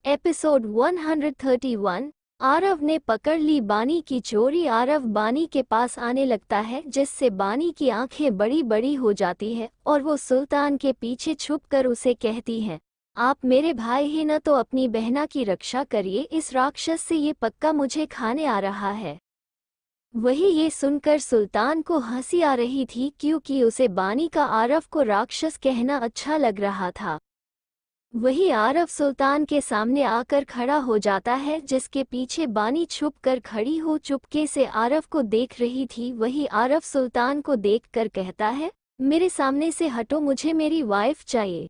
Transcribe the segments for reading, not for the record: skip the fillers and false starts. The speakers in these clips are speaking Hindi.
एपिसोड 131। आरव ने पकड़ ली बानी की चोरी। आरव बानी के पास आने लगता है जिससे बानी की आंखें बड़ी बड़ी हो जाती है और वो सुल्तान के पीछे छुपकर उसे कहती है, आप मेरे भाई ही न तो अपनी बहना की रक्षा करिए, इस राक्षस से ये पक्का मुझे खाने आ रहा है। वही ये सुनकर सुल्तान को हंसी आ रही थी क्योंकि उसे बानी का आरव को राक्षस कहना अच्छा लग रहा था। वही आरव सुल्तान के सामने आकर खड़ा हो जाता है जिसके पीछे बानी छुप कर खड़ी हो चुपके से आरव को देख रही थी। वही आरव सुल्तान को देखकर कहता है, मेरे सामने से हटो, मुझे मेरी वाइफ चाहिए।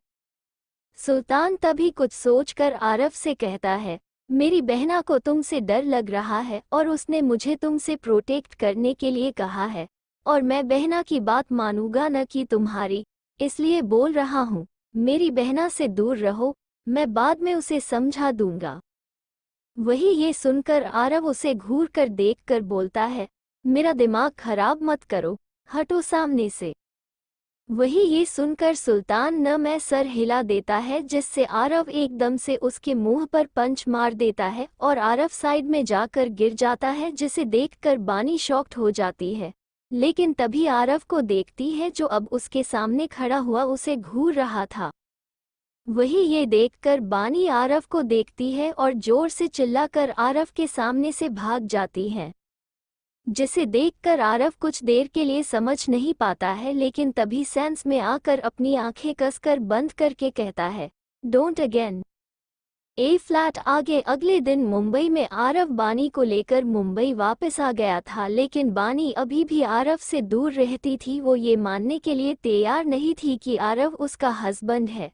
सुल्तान तभी कुछ सोचकर आरव से कहता है, मेरी बहना को तुमसे डर लग रहा है और उसने मुझे तुमसे प्रोटेक्ट करने के लिए कहा है और मैं बहना की बात मानूंगा न कि तुम्हारी, इसलिए बोल रहा हूँ, मेरी बहना से दूर रहो, मैं बाद में उसे समझा दूंगा। वही ये सुनकर आरव उसे घूर कर देखकर बोलता है, मेरा दिमाग खराब मत करो, हटो सामने से। वही ये सुनकर सुल्तान न मैं सर हिला देता है जिससे आरव एकदम से उसके मुंह पर पंच मार देता है और आरव साइड में जाकर गिर जाता है जिसे देखकर बानी शॉक्ड हो जाती है। लेकिन तभी आरव को देखती है जो अब उसके सामने खड़ा हुआ उसे घूर रहा था। वही ये देखकर बानी आरव को देखती है और जोर से चिल्लाकर आरव के सामने से भाग जाती है, जिसे देखकर आरव कुछ देर के लिए समझ नहीं पाता है, लेकिन तभी सेंस में आकर अपनी आंखें कसकर बंद करके कहता है, डोंट अगेन। A flat. आगे अगले दिन मुंबई में आरव बानी को लेकर मुंबई वापस आ गया था, लेकिन बानी अभी भी आरव से दूर रहती थी। वो ये मानने के लिए तैयार नहीं थी कि आरव उसका हस्बैंड है,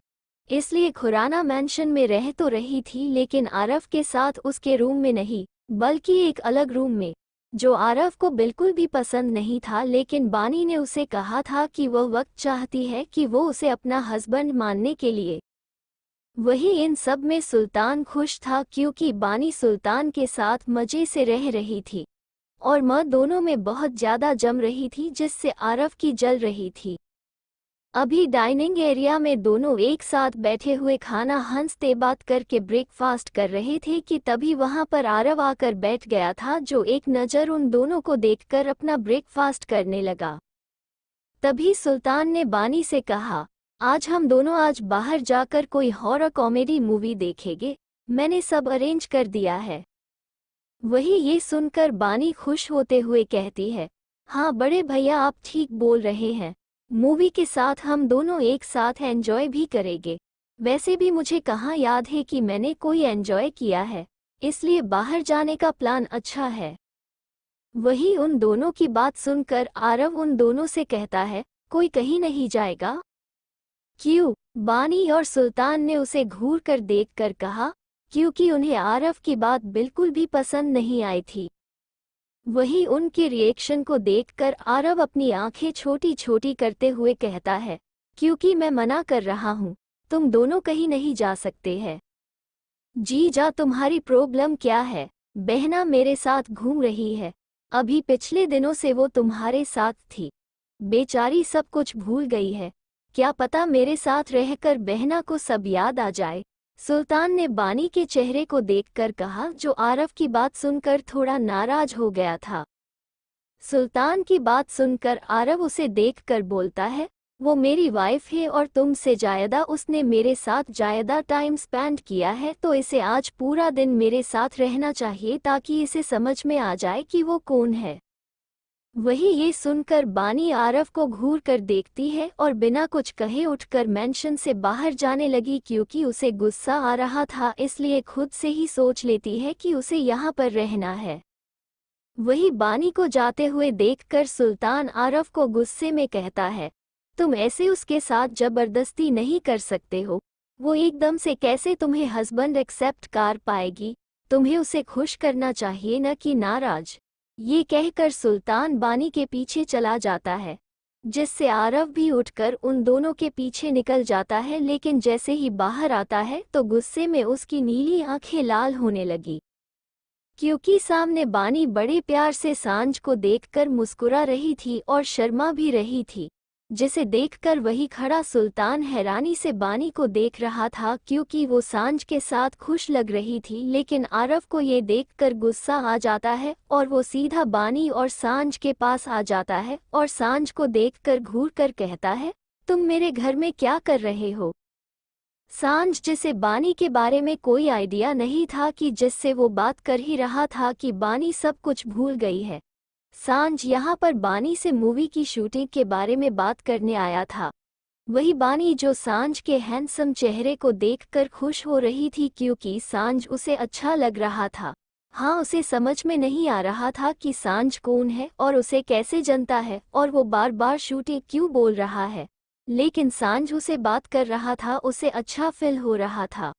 इसलिए खुराना मैंशन में रह तो रही थी लेकिन आरव के साथ उसके रूम में नहीं बल्कि एक अलग रूम में, जो आरव को बिल्कुल भी पसंद नहीं था। लेकिन बानी ने उसे कहा था कि वह वक्त चाहती है कि वो उसे अपना हस्बैंड मानने के लिए। वही इन सब में सुल्तान खुश था क्योंकि बानी सुल्तान के साथ मजे से रह रही थी और दोनों में बहुत ज्यादा जम रही थी जिससे आरव की जल रही थी। अभी डाइनिंग एरिया में दोनों एक साथ बैठे हुए खाना हंसते बात करके ब्रेकफास्ट कर रहे थे कि तभी वहां पर आरव आकर बैठ गया था, जो एक नज़र उन दोनों को देखकर अपना ब्रेकफास्ट करने लगा। तभी सुल्तान ने बानी से कहा, आज हम दोनों आज बाहर जाकर कोई हॉरर कॉमेडी मूवी देखेंगे, मैंने सब अरेंज कर दिया है। वही ये सुनकर बानी खुश होते हुए कहती है, हाँ बड़े भैया आप ठीक बोल रहे हैं, मूवी के साथ हम दोनों एक साथ एंजॉय भी करेंगे। वैसे भी मुझे कहाँ याद है कि मैंने कोई एंजॉय किया है, इसलिए बाहर जाने का प्लान अच्छा है। वही उन दोनों की बात सुनकर आरव उन दोनों से कहता है, कोई कहीं नहीं जाएगा? क्यों? बानी और सुल्तान ने उसे घूर कर देख कर कहा, क्योंकि उन्हें आरव की बात बिल्कुल भी पसंद नहीं आई थी। वही उनके रिएक्शन को देखकर आरव अपनी आंखें छोटी छोटी करते हुए कहता है, क्योंकि मैं मना कर रहा हूँ, तुम दोनों कहीं नहीं जा सकते हैं। जी जा, तुम्हारी प्रॉब्लम क्या है? बहना मेरे साथ घूम रही है, अभी पिछले दिनों से वो तुम्हारे साथ थी, बेचारी सब कुछ भूल गई है, क्या पता मेरे साथ रहकर बहना को सब याद आ जाए। सुल्तान ने बानी के चेहरे को देखकर कहा, जो आरव की बात सुनकर थोड़ा नाराज हो गया था। सुल्तान की बात सुनकर आरव उसे देखकर बोलता है, वो मेरी वाइफ है और तुमसे ज्यादा उसने मेरे साथ ज्यादा टाइम स्पेंड किया है, तो इसे आज पूरा दिन मेरे साथ रहना चाहिए ताकि इसे समझ में आ जाए कि वो कौन है। वही ये सुनकर बानी आरव को घूर कर देखती है और बिना कुछ कहे उठकर मेंशन से बाहर जाने लगी, क्योंकि उसे गुस्सा आ रहा था, इसलिए खुद से ही सोच लेती है कि उसे यहाँ पर रहना है। वही बानी को जाते हुए देखकर सुल्तान आरव को गुस्से में कहता है, तुम ऐसे उसके साथ जबरदस्ती नहीं कर सकते हो, वो एकदम से कैसे तुम्हें हस्बैंड एक्सेप्ट कर पाएगी, तुम्हें उसे खुश करना चाहिए न कि नाराज। ये कहकर सुल्तान बानी के पीछे चला जाता है, जिससे आरव भी उठकर उन दोनों के पीछे निकल जाता है, लेकिन जैसे ही बाहर आता है तो गुस्से में उसकी नीली आंखें लाल होने लगी, क्योंकि सामने बानी बड़े प्यार से सांझ को देखकर मुस्कुरा रही थी और शर्मा भी रही थी। जिसे देखकर वही खड़ा सुल्तान हैरानी से बानी को देख रहा था, क्योंकि वो सांझ के साथ खुश लग रही थी। लेकिन आरव को ये देखकर गुस्सा आ जाता है और वो सीधा बानी और सांझ के पास आ जाता है और सांझ को देखकर घूर कर कहता है, तुम मेरे घर में क्या कर रहे हो? सांझ, जिसे बानी के बारे में कोई आइडिया नहीं था कि जिससे वो बात कर ही रहा था कि बानी सब कुछ भूल गई है। सांझ यहाँ पर बानी से मूवी की शूटिंग के बारे में बात करने आया था। वही बानी जो सांझ के हैंडसम चेहरे को देखकर खुश हो रही थी, क्योंकि सांझ उसे अच्छा लग रहा था। हाँ, उसे समझ में नहीं आ रहा था कि सांझ कौन है और उसे कैसे जनता है और वो बार बार शूटिंग क्यों बोल रहा है। लेकिन सांझ उसे बात कर रहा था, उसे अच्छा फील हो रहा था।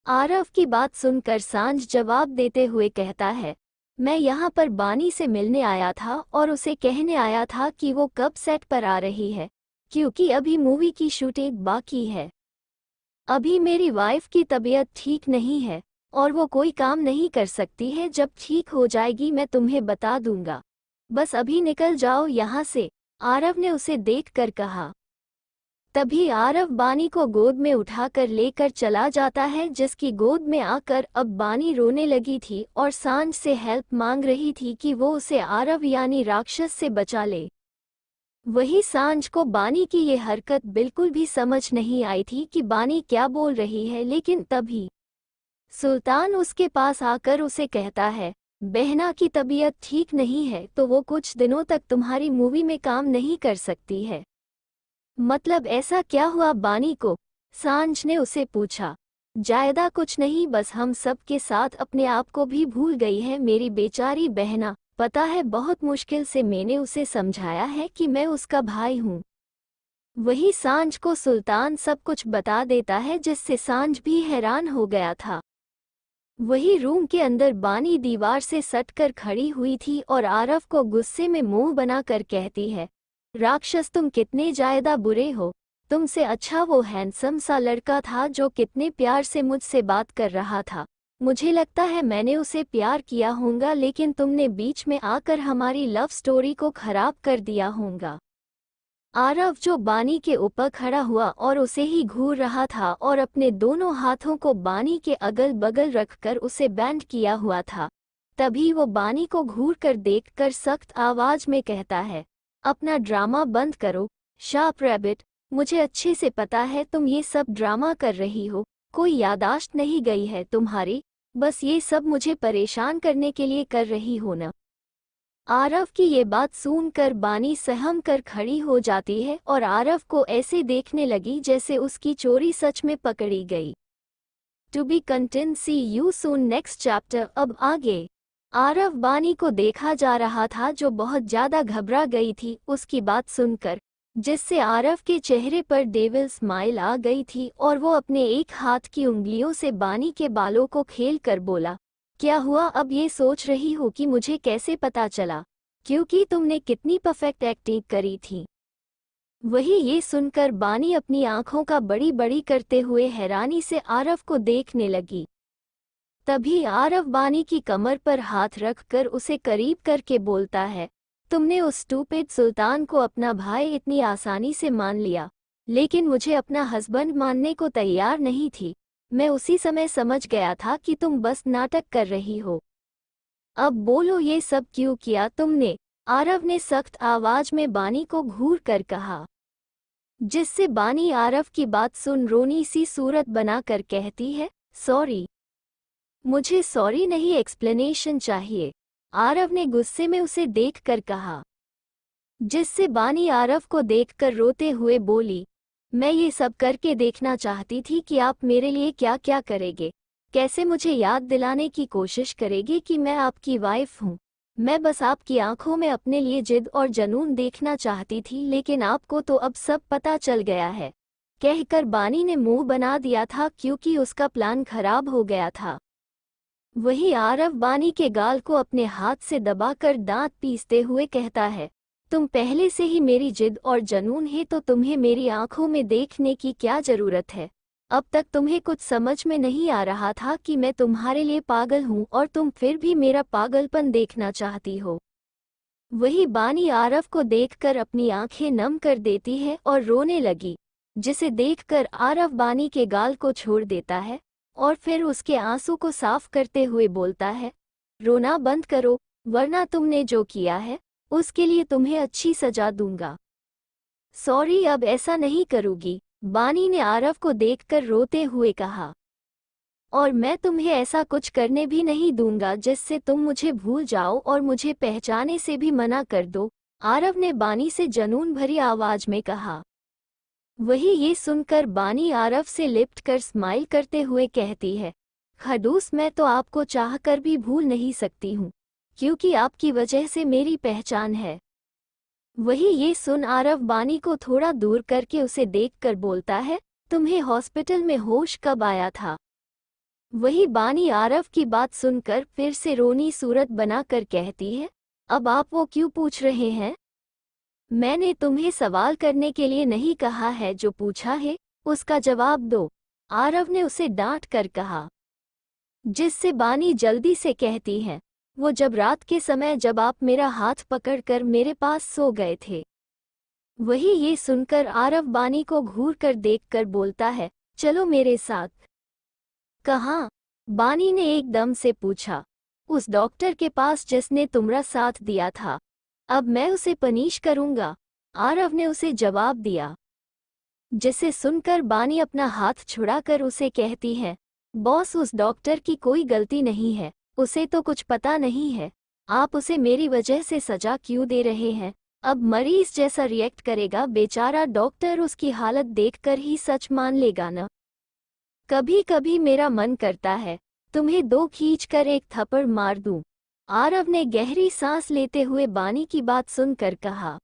आरव की बात सुनकर सांझ जवाब देते हुए कहता है, मैं यहाँ पर बानी से मिलने आया था और उसे कहने आया था कि वो कब सेट पर आ रही है, क्योंकि अभी मूवी की शूटिंग बाकी है। अभी मेरी वाइफ की तबीयत ठीक नहीं है और वो कोई काम नहीं कर सकती है। जब ठीक हो जाएगी मैं तुम्हें बता दूंगा। बस अभी निकल जाओ यहाँ से, आरव ने उसे देखकर कहा। तभी आरव बानी को गोद में उठाकर लेकर चला जाता है, जिसकी गोद में आकर अब बानी रोने लगी थी और सांझ से हेल्प मांग रही थी कि वो उसे आरव यानी राक्षस से बचा ले। वही सांझ को बानी की ये हरकत बिल्कुल भी समझ नहीं आई थी कि बानी क्या बोल रही है। लेकिन तभी सुल्तान उसके पास आकर उसे कहता है, बहना की तबीयत ठीक नहीं है तो वो कुछ दिनों तक तुम्हारी मूवी में काम नहीं कर सकती है। मतलब ऐसा क्या हुआ बानी को? सांझ ने उसे पूछा। जायदा कुछ नहीं, बस हम सब के साथ अपने आप को भी भूल गई है मेरी बेचारी बहना। पता है बहुत मुश्किल से मैंने उसे समझाया है कि मैं उसका भाई हूँ। वही सांझ को सुल्तान सब कुछ बता देता है, जिससे सांझ भी हैरान हो गया था। वही रूम के अंदर बानी दीवार से सटकर खड़ी हुई थी और आरव को गुस्से में मुंह बनाकर कहती है, राक्षस तुम कितने ज्यादा बुरे हो। तुमसे अच्छा वो हैंडसम सा लड़का था जो कितने प्यार से मुझसे बात कर रहा था। मुझे लगता है मैंने उसे प्यार किया होगा, लेकिन तुमने बीच में आकर हमारी लव स्टोरी को खराब कर दिया होगा। आरव जो बानी के ऊपर खड़ा हुआ और उसे ही घूर रहा था और अपने दोनों हाथों को बानी के अगल बगल रखकर उसे बैंड किया हुआ था। तभी वो बानी को घूर कर देखकर सख्त आवाज में कहता है, अपना ड्रामा बंद करो शार्प रैबिट। मुझे अच्छे से पता है तुम ये सब ड्रामा कर रही हो। कोई यादाश्त नहीं गई है तुम्हारी? बस ये सब मुझे परेशान करने के लिए कर रही हो ना? आरव की ये बात सुनकर बानी सहम कर खड़ी हो जाती है और आरव को ऐसे देखने लगी जैसे उसकी चोरी सच में पकड़ी गई। To be continued, see you soon next chapter. अब आगे आरव बानी को देखा जा रहा था जो बहुत ज्यादा घबरा गई थी उसकी बात सुनकर, जिससे आरव के चेहरे पर डेविल स्माइल आ गई थी और वो अपने एक हाथ की उंगलियों से बानी के बालों को खेल कर बोला, क्या हुआ? अब ये सोच रही हो कि मुझे कैसे पता चला? क्योंकि तुमने कितनी परफेक्ट एक्टिंग करी थी। वही ये सुनकर बानी अपनी आंखों का बड़ी बड़ी करते हुए हैरानी से आरव को देखने लगी। तभी आरव बानी की कमर पर हाथ रखकर उसे करीब करके बोलता है, तुमने उस स्टूपिड सुल्तान को अपना भाई इतनी आसानी से मान लिया, लेकिन मुझे अपना हस्बैंड मानने को तैयार नहीं थी। मैं उसी समय समझ गया था कि तुम बस नाटक कर रही हो। अब बोलो ये सब क्यों किया तुमने? आरव ने सख्त आवाज में बानी को घूर कर कहा, जिससे बानी आरव की बात सुन रोनी सी सूरत बनाकर कहती है, सॉरी। मुझे सॉरी नहीं, एक्सप्लेनेशन चाहिए, आरव ने गुस्से में उसे देखकर कहा। जिससे बानी आरव को देखकर रोते हुए बोली, मैं ये सब करके देखना चाहती थी कि आप मेरे लिए क्या क्या करेंगे, कैसे मुझे याद दिलाने की कोशिश करेंगे कि मैं आपकी वाइफ हूँ। मैं बस आपकी आंखों में अपने लिए जिद और जुनून देखना चाहती थी, लेकिन आपको तो अब सब पता चल गया है, कहकर बानी ने मुंह बना दिया था क्योंकि उसका प्लान खराब हो गया था। वही आरव बानी के गाल को अपने हाथ से दबाकर दांत पीसते हुए कहता है, तुम पहले से ही मेरी जिद और जुनून है तो तुम्हें मेरी आंखों में देखने की क्या जरूरत है? अब तक तुम्हें कुछ समझ में नहीं आ रहा था कि मैं तुम्हारे लिए पागल हूँ और तुम फिर भी मेरा पागलपन देखना चाहती हो। वही बानी आरव को देखकर अपनी आंखें नम कर देती है और रोने लगी, जिसे देखकर आरव बानी के गाल को छोड़ देता है और फिर उसके आंसू को साफ करते हुए बोलता है, रोना बंद करो, वरना तुमने जो किया है उसके लिए तुम्हें अच्छी सजा दूंगा। सॉरी, अब ऐसा नहीं करूंगी, बानी ने आरव को देखकर रोते हुए कहा। और मैं तुम्हें ऐसा कुछ करने भी नहीं दूंगा जिससे तुम मुझे भूल जाओ और मुझे पहचाने से भी मना कर दो, आरव ने बानी से जुनून भरी आवाज में कहा। वही ये सुनकर बानी आरव से लिपट कर स्माइल करते हुए कहती है, खडूस, मैं तो आपको चाहकर भी भूल नहीं सकती हूँ, क्योंकि आपकी वजह से मेरी पहचान है। वही ये सुन आरव बानी को थोड़ा दूर करके उसे देखकर बोलता है, तुम्हें हॉस्पिटल में होश कब आया था? वही बानी आरव की बात सुनकर फिर से रोनी सूरत बनाकर कहती है, अब आप वो क्यों पूछ रहे हैं? मैंने तुम्हें सवाल करने के लिए नहीं कहा है, जो पूछा है उसका जवाब दो, आरव ने उसे डांट कर कहा। जिससे बानी जल्दी से कहती है, वो जब रात के समय जब आप मेरा हाथ पकड़कर मेरे पास सो गए थे। वही ये सुनकर आरव बानी को घूर कर देखकर बोलता है, चलो मेरे साथ। कहाँ? बानी ने एकदम से पूछा। उस डॉक्टर के पास जिसने तुम्हारा साथ दिया था। अब मैं उसे पनिश करूंगा, आरव ने उसे जवाब दिया। जिसे सुनकर बानी अपना हाथ छुड़ाकर उसे कहती है, बॉस, उस डॉक्टर की कोई गलती नहीं है, उसे तो कुछ पता नहीं है, आप उसे मेरी वजह से सजा क्यों दे रहे हैं? अब मरीज जैसा रिएक्ट करेगा बेचारा डॉक्टर, उसकी हालत देखकर ही सच मान लेगा न। कभी कभी मेरा मन करता है तुम्हें दो खींचकर एक थप्पड़ मार दूं, आरव ने गहरी सांस लेते हुए बानी की बात सुनकर कहा।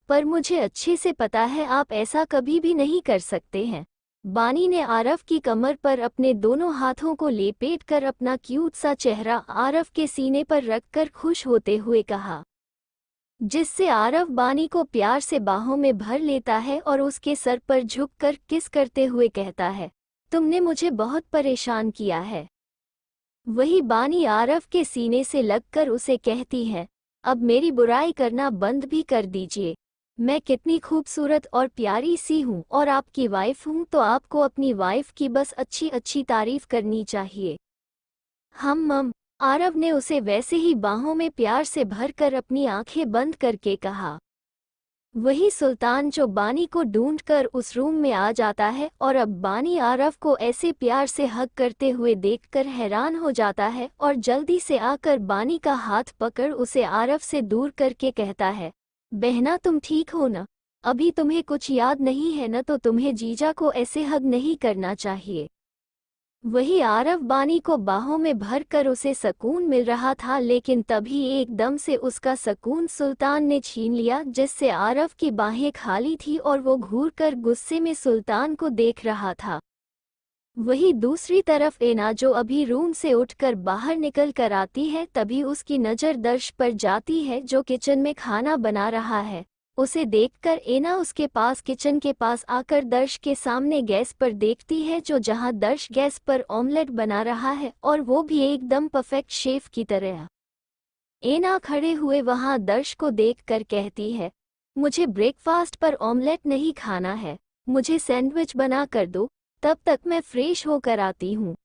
पर मुझे अच्छे से पता है आप ऐसा कभी भी नहीं कर सकते हैं। बानी ने आरव की कमर पर अपने दोनों हाथों को लेपेटकर अपना क्यूट सा चेहरा आरव के सीने पर रखकर खुश होते हुए कहा, जिससे आरव बानी को प्यार से बाहों में भर लेता है और उसके सर पर झुककर किस करते हुए कहता है, तुमने मुझे बहुत परेशान किया है। वही बानी आरव के सीने से लगकर उसे कहती है, अब मेरी बुराई करना बंद भी कर दीजिए। मैं कितनी खूबसूरत और प्यारी सी हूँ और आपकी वाइफ हूँ, तो आपको अपनी वाइफ की बस अच्छी अच्छी तारीफ करनी चाहिए। हम आरव ने उसे वैसे ही बाहों में प्यार से भरकर अपनी आंखें बंद करके कहा। वही सुल्तान जो बानी को ढूंढकर उस रूम में आ जाता है और अब बानी आरव को ऐसे प्यार से हग करते हुए देखकर हैरान हो जाता है और जल्दी से आकर बानी का हाथ पकड़ उसे आरव से दूर करके कहता है, बहना तुम ठीक हो न? अभी तुम्हें कुछ याद नहीं है न? तो तुम्हें जीजा को ऐसे हग नहीं करना चाहिए। वही आरव बानी को बाहों में भरकर उसे सुकून मिल रहा था, लेकिन तभी एकदम से उसका सुकून सुल्तान ने छीन लिया, जिससे आरव की बाहें खाली थी और वो घूरकर गुस्से में सुल्तान को देख रहा था। वही दूसरी तरफ एना जो अभी रूम से उठकर बाहर निकल कर आती है, तभी उसकी नज़र दर्श पर जाती है जो किचन में खाना बना रहा है। उसे देखकर एना उसके पास किचन के पास आकर दर्श के सामने गैस पर देखती है, जो जहां दर्श गैस पर ऑमलेट बना रहा है और वो भी एकदम परफेक्ट शेफ की तरह। एना खड़े हुए वहां दर्श को देखकर कहती है, मुझे ब्रेकफास्ट पर ऑमलेट नहीं खाना है, मुझे सैंडविच बना कर दो, तब तक मैं फ्रेश होकर आती हूँ।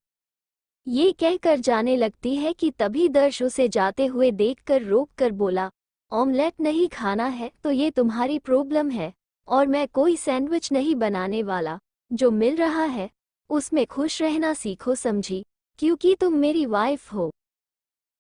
ये कहकर जाने लगती है कि तभी दर्श उसे जाते हुए देखकर रोक कर बोला, ऑमलेट नहीं खाना है तो ये तुम्हारी प्रॉब्लम है, और मैं कोई सैंडविच नहीं बनाने वाला। जो मिल रहा है उसमें खुश रहना सीखो, समझी, क्योंकि तुम मेरी वाइफ हो।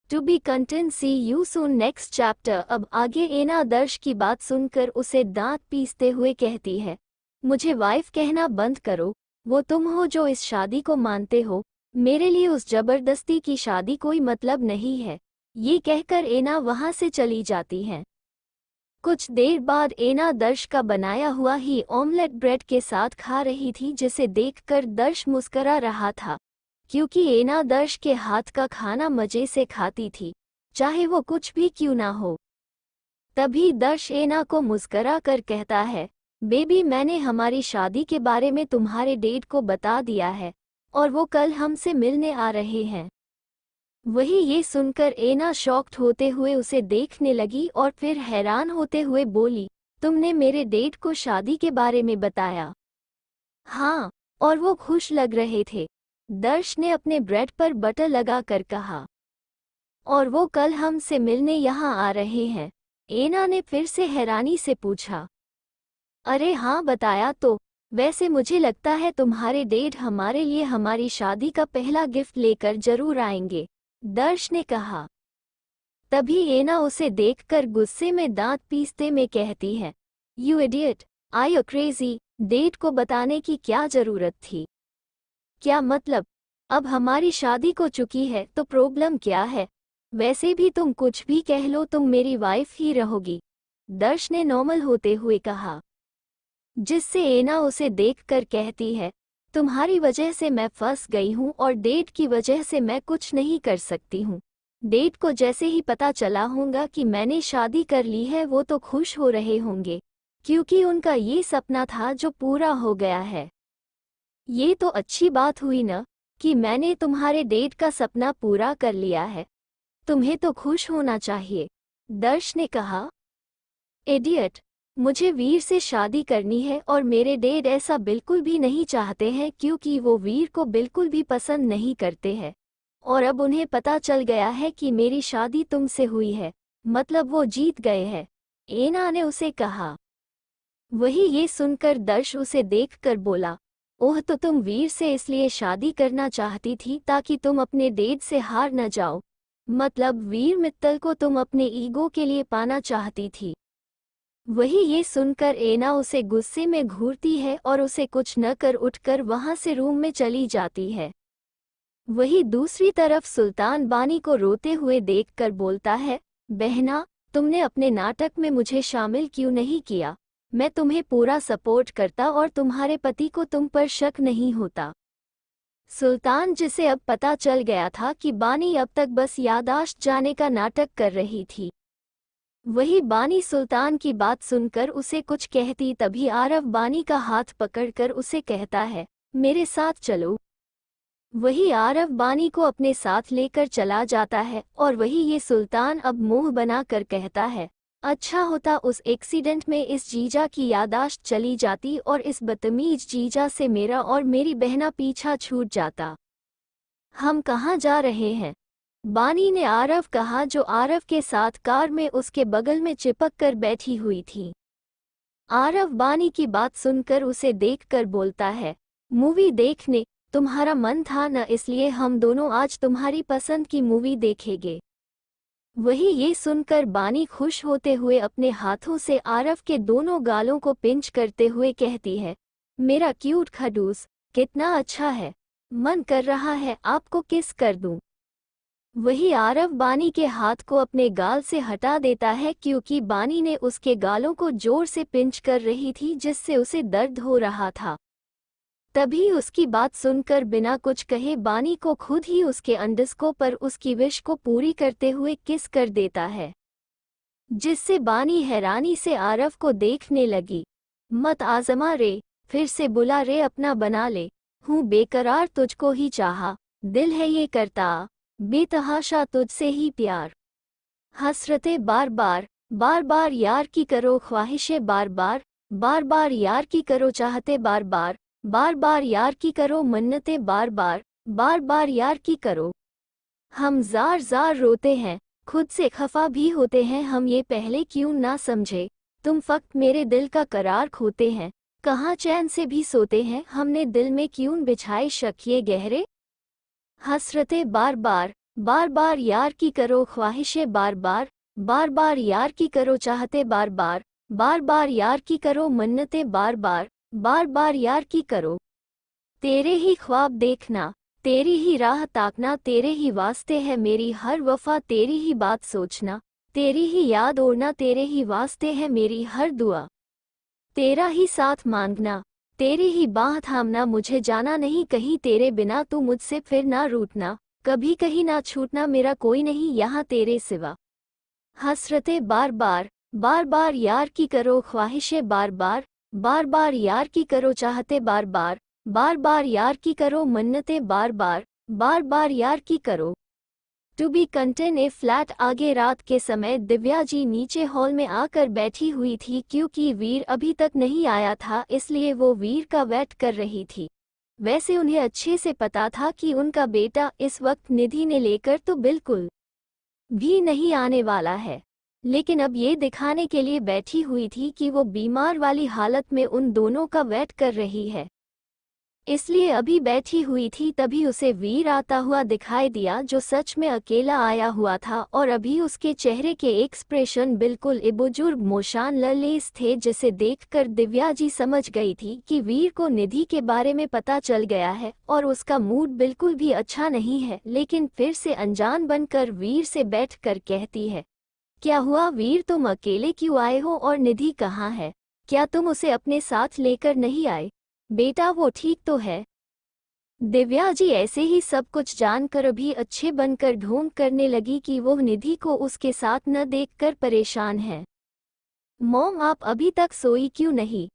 To be content, see you soon next chapter. अब आगे एना दर्श की बात सुनकर उसे दांत पीसते हुए कहती है, मुझे वाइफ कहना बंद करो, वो तुम हो जो इस शादी को मानते हो, मेरे लिए उस जबरदस्ती की शादी कोई मतलब नहीं है। ये कहकर एना वहां से चली जाती है। कुछ देर बाद एना दर्श का बनाया हुआ ही ऑमलेट ब्रेड के साथ खा रही थी, जिसे देखकर दर्श मुस्करा रहा था, क्योंकि एना दर्श के हाथ का खाना मजे से खाती थी, चाहे वो कुछ भी क्यों ना हो। तभी दर्श एना को मुस्करा कर कहता है, बेबी, मैंने हमारी शादी के बारे में तुम्हारे डैड को बता दिया है और वो कल हमसे मिलने आ रहे हैं। वही ये सुनकर एना शॉक्ड होते हुए उसे देखने लगी और फिर हैरान होते हुए बोली, तुमने मेरे डेट को शादी के बारे में बताया? हाँ, और वो खुश लग रहे थे। दर्श ने अपने ब्रेड पर बटर लगाकर कहा। और वो कल हमसे मिलने यहाँ आ रहे हैं? एना ने फिर से हैरानी से पूछा। अरे हाँ, बताया तो। वैसे मुझे लगता है तुम्हारे डैड हमारे लिए हमारी शादी का पहला गिफ्ट लेकर जरूर आएंगे, दर्श ने कहा। तभी एना उसे देखकर गुस्से में दांत पीसते में कहती है, you idiot, are you crazy? Dad को बताने की क्या जरूरत थी? क्या मतलब? अब हमारी शादी को चुकी है तो प्रॉब्लम क्या है? वैसे भी तुम कुछ भी कह लो, तुम मेरी वाइफ ही रहोगी, दर्श ने नॉर्मल होते हुए कहा। जिससे एना उसे देखकर कहती है, तुम्हारी वजह से मैं फंस गई हूँ और डेट की वजह से मैं कुछ नहीं कर सकती हूँ। डेट को जैसे ही पता चला होगा कि मैंने शादी कर ली है वो तो खुश हो रहे होंगे, क्योंकि उनका ये सपना था जो पूरा हो गया है। ये तो अच्छी बात हुई न कि मैंने तुम्हारे डेट का सपना पूरा कर लिया है। तुम्हें तो खुश होना चाहिए, दर्श ने कहा। इडियट, मुझे वीर से शादी करनी है और मेरे डैड ऐसा बिल्कुल भी नहीं चाहते हैं, क्योंकि वो वीर को बिल्कुल भी पसंद नहीं करते हैं। और अब उन्हें पता चल गया है कि मेरी शादी तुमसे हुई है, मतलब वो जीत गए हैं, एना ने उसे कहा। वही ये सुनकर दर्श उसे देखकर बोला, ओह, तो तुम वीर से इसलिए शादी करना चाहती थी ताकि तुम अपने डैड से हार न जाओ? मतलब वीर मित्तल को तुम अपने ईगो के लिए पाना चाहती थी? वही ये सुनकर एना उसे गुस्से में घूरती है और उसे कुछ न कर उठकर वहां से रूम में चली जाती है। वही दूसरी तरफ सुल्तान बानी को रोते हुए देखकर बोलता है, बहना, तुमने अपने नाटक में मुझे शामिल क्यों नहीं किया? मैं तुम्हें पूरा सपोर्ट करता और तुम्हारे पति को तुम पर शक नहीं होता। सुल्तान, जिसे अब पता चल गया था कि बानी अब तक बस याददाश्त जाने का नाटक कर रही थी। वही बानी सुल्तान की बात सुनकर उसे कुछ कहती तभी आरव बानी का हाथ पकड़कर उसे कहता है, मेरे साथ चलो। वही आरव बानी को अपने साथ लेकर चला जाता है और वही ये सुल्तान अब मुंह बनाकर कहता है, अच्छा होता उस एक्सीडेंट में इस जीजा की यादाश्त चली जाती और इस बदतमीज जीजा से मेरा और मेरी बहना पीछा छूट जाता। हम कहाँ जा रहे हैं? बानी ने आरव कहा, जो आरव के साथ कार में उसके बगल में चिपक कर बैठी हुई थी। आरव बानी की बात सुनकर उसे देखकर बोलता है, मूवी देखने तुम्हारा मन था न, इसलिए हम दोनों आज तुम्हारी पसंद की मूवी देखेंगे। वही ये सुनकर बानी खुश होते हुए अपने हाथों से आरव के दोनों गालों को पिंच करते हुए कहती है, मेरा क्यूट खडूस, कितना अच्छा है, मन कर रहा है आपको किस कर दूं। वही आरव बानी के हाथ को अपने गाल से हटा देता है, क्योंकि बानी ने उसके गालों को जोर से पिंच कर रही थी जिससे उसे दर्द हो रहा था। तभी उसकी बात सुनकर बिना कुछ कहे बानी को खुद ही उसके अंडस्को पर उसकी विश को पूरी करते हुए किस कर देता है, जिससे बानी हैरानी से आरव को देखने लगी। मत आजमा रे, फिर से बुला रे, अपना बना ले, हूँ बेकरार तुझको ही चाहा, दिल है ये करता बेतहाशा तुझसे ही प्यार। हसरतें बार बार, बार बार यार की करो ख्वाहिशें बार बार, बार बार यार की करो चाहते बार बार, बार बार यार की करो मन्नतें बार बार, बार बार यार की करो। हम जार जार रोते हैं, खुद से खफा भी होते हैं, हम ये पहले क्यों ना समझे? तुम फक्त मेरे दिल का करार खोते हैं, कहाँ चैन से भी सोते हैं, हमने दिल में क्यों बिछाए शक ये गहरे? हसरतें बार बार, बार बार यार की करो ख्वाहिशें बार बार, बार बार यार की करो चाहते बार बार, बार बार यार की करो मन्नतें बार बार, बार बार यार की करो। तेरे ही ख्वाब देखना, तेरी ही राह ताकना, तेरे ही वास्ते है मेरी हर वफा, तेरी ही बात सोचना, तेरी ही याद ओढ़ना, तेरे ही वास्ते है मेरी हर दुआ, तेरा ही साथ मांगना, तेरी ही बाह थामना, मुझे जाना नहीं कहीं तेरे बिना, तू मुझसे फिर ना रूठना, कभी कहीं ना छूटना, मेरा कोई नहीं यहाँ तेरे सिवा। हसरतें बार बार, बार बार यार की करो ख्वाहिशें बार बार, बार बार यार की करो चाहते बार बार, बार बार यार की करो मन्नतें बार बार, बार बार यार की करो। टू बी कंटेन ए फ्लैट। आगे रात के समय दिव्या जी नीचे हॉल में आकर बैठी हुई थी क्योंकि वीर अभी तक नहीं आया था, इसलिए वो वीर का वेट कर रही थी। वैसे उन्हें अच्छे से पता था कि उनका बेटा इस वक्त निधि ने लेकर तो बिल्कुल भी नहीं आने वाला है, लेकिन अब ये दिखाने के लिए बैठी हुई थी कि वो बीमार वाली हालत में उन दोनों का वेट कर रही है, इसलिए अभी बैठी हुई थी। तभी उसे वीर आता हुआ दिखाई दिया, जो सच में अकेला आया हुआ था, और अभी उसके चेहरे के एक्सप्रेशन बिल्कुल बुजुर्ग मोशान ललेस थे, जिसे देखकर दिव्या जी समझ गई थी कि वीर को निधि के बारे में पता चल गया है और उसका मूड बिल्कुल भी अच्छा नहीं है। लेकिन फिर से अनजान बनकर वीर से बैठकर कहती है, क्या हुआ वीर, तुम अकेले क्यों आए हो और निधि कहाँ है? क्या तुम उसे अपने साथ लेकर नहीं आए? बेटा वो ठीक तो है। दिव्या जी ऐसे ही सब कुछ जानकर अभी अच्छे बनकर ढोंग करने लगी कि वो निधि को उसके साथ न देखकर परेशान है। मॉम आप अभी तक सोई क्यों नहीं?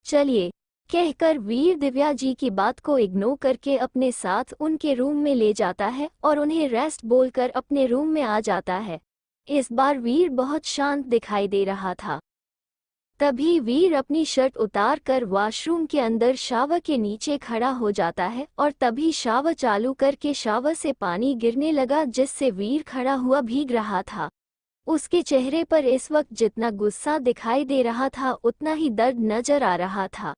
चलिए, कहकर वीर दिव्या जी की बात को इग्नोर करके अपने साथ उनके रूम में ले जाता है और उन्हें रेस्ट बोलकर अपने रूम में आ जाता है। इस बार वीर बहुत शांत दिखाई दे रहा था। तभी वीर अपनी शर्ट उतार कर वॉशरूम के अंदर शावर के नीचे खड़ा हो जाता है और तभी शावर चालू करके शावर से पानी गिरने लगा, जिससे वीर खड़ा हुआ भीग रहा था। उसके चेहरे पर इस वक्त जितना गुस्सा दिखाई दे रहा था उतना ही दर्द नजर आ रहा था।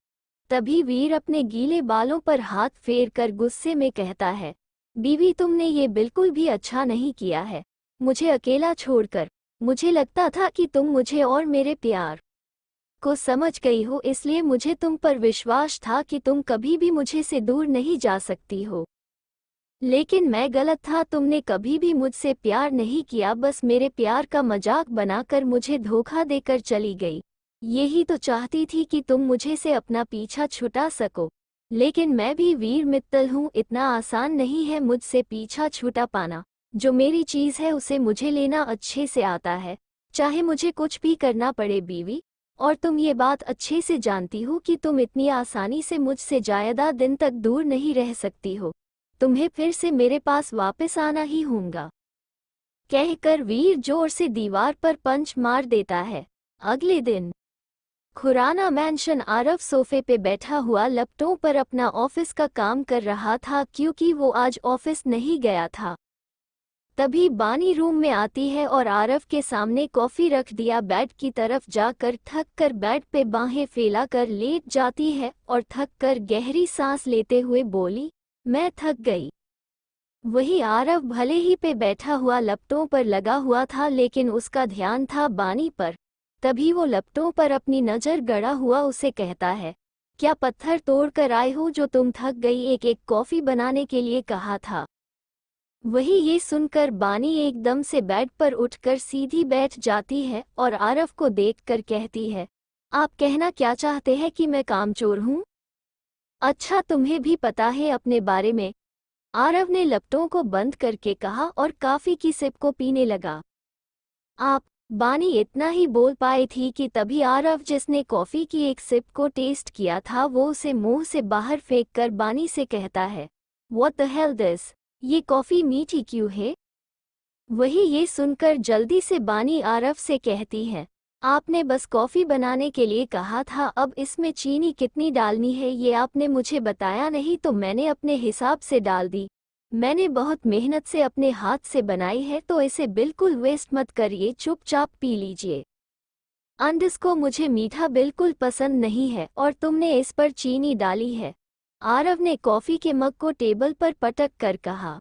तभी वीर अपने गीले बालों पर हाथ फेर कर गुस्से में कहता है, बीवी तुमने ये बिल्कुल भी अच्छा नहीं किया है, मुझे अकेला छोड़कर। मुझे लगता था कि तुम मुझे और मेरे प्यार को समझ गई हो, इसलिए मुझे तुम पर विश्वास था कि तुम कभी भी मुझे से दूर नहीं जा सकती हो। लेकिन मैं गलत था, तुमने कभी भी मुझसे प्यार नहीं किया, बस मेरे प्यार का मजाक बनाकर मुझे धोखा देकर चली गई। यही तो चाहती थी कि तुम मुझे से अपना पीछा छुटा सको, लेकिन मैं भी वीर मित्तल हूँ, इतना आसान नहीं है मुझसे पीछा छुटा पाना। जो मेरी चीज़ है उसे मुझे लेना अच्छे से आता है, चाहे मुझे कुछ भी करना पड़े बीवी। और तुम ये बात अच्छे से जानती हो कि तुम इतनी आसानी से मुझसे ज़्यादा दिन तक दूर नहीं रह सकती हो, तुम्हें फिर से मेरे पास वापस आना ही होगा। कहकर वीर जोर से दीवार पर पंच मार देता है। अगले दिन खुराना मैंशन आरव सोफे पे बैठा हुआ लैपटॉप पर अपना ऑफिस का काम कर रहा था, क्योंकि वो आज ऑफिस नहीं गया था। तभी बानी रूम में आती है और आरव के सामने कॉफी रख दिया बेड की तरफ जाकर थक कर बेड पे बाहें फैलाकर लेट जाती है और थक कर गहरी सांस लेते हुए बोली, मैं थक गई। वही आरव भले ही पे बैठा हुआ लैपटॉप पर लगा हुआ था, लेकिन उसका ध्यान था बानी पर। तभी वो लैपटॉप पर अपनी नज़र गड़ा हुआ उसे कहता है, क्या पत्थर तोड़ कर आए हो जो तुम थक गई? एक एक कॉफी बनाने के लिए कहा था। वही ये सुनकर बानी एकदम से बेड पर उठकर सीधी बैठ जाती है और आरव को देखकर कहती है, आप कहना क्या चाहते हैं कि मैं कामचोर हूँ? अच्छा तुम्हें भी पता है अपने बारे में? आरव ने लपटों को बंद करके कहा और काफी की सिप को पीने लगा। आप? बानी इतना ही बोल पाई थी कि तभी आरव, जिसने कॉफी की एक सिप को टेस्ट किया था, वो उसे मुंह से बाहर फेंक कर बानी से कहता है, व्हाट द हेल दिस? ये कॉफी मीठी क्यों है? वही ये सुनकर जल्दी से बानी आरव से कहती है, आपने बस कॉफी बनाने के लिए कहा था, अब इसमें चीनी कितनी डालनी है ये आपने मुझे बताया नहीं, तो मैंने अपने हिसाब से डाल दी। मैंने बहुत मेहनत से अपने हाथ से बनाई है, तो इसे बिल्कुल वेस्ट मत करिए, चुपचाप पी लीजिए। अंडस को मुझे मीठा बिल्कुल पसंद नहीं है और तुमने इस पर चीनी डाली है। आरव ने कॉफी के मग को टेबल पर पटक कर कहा,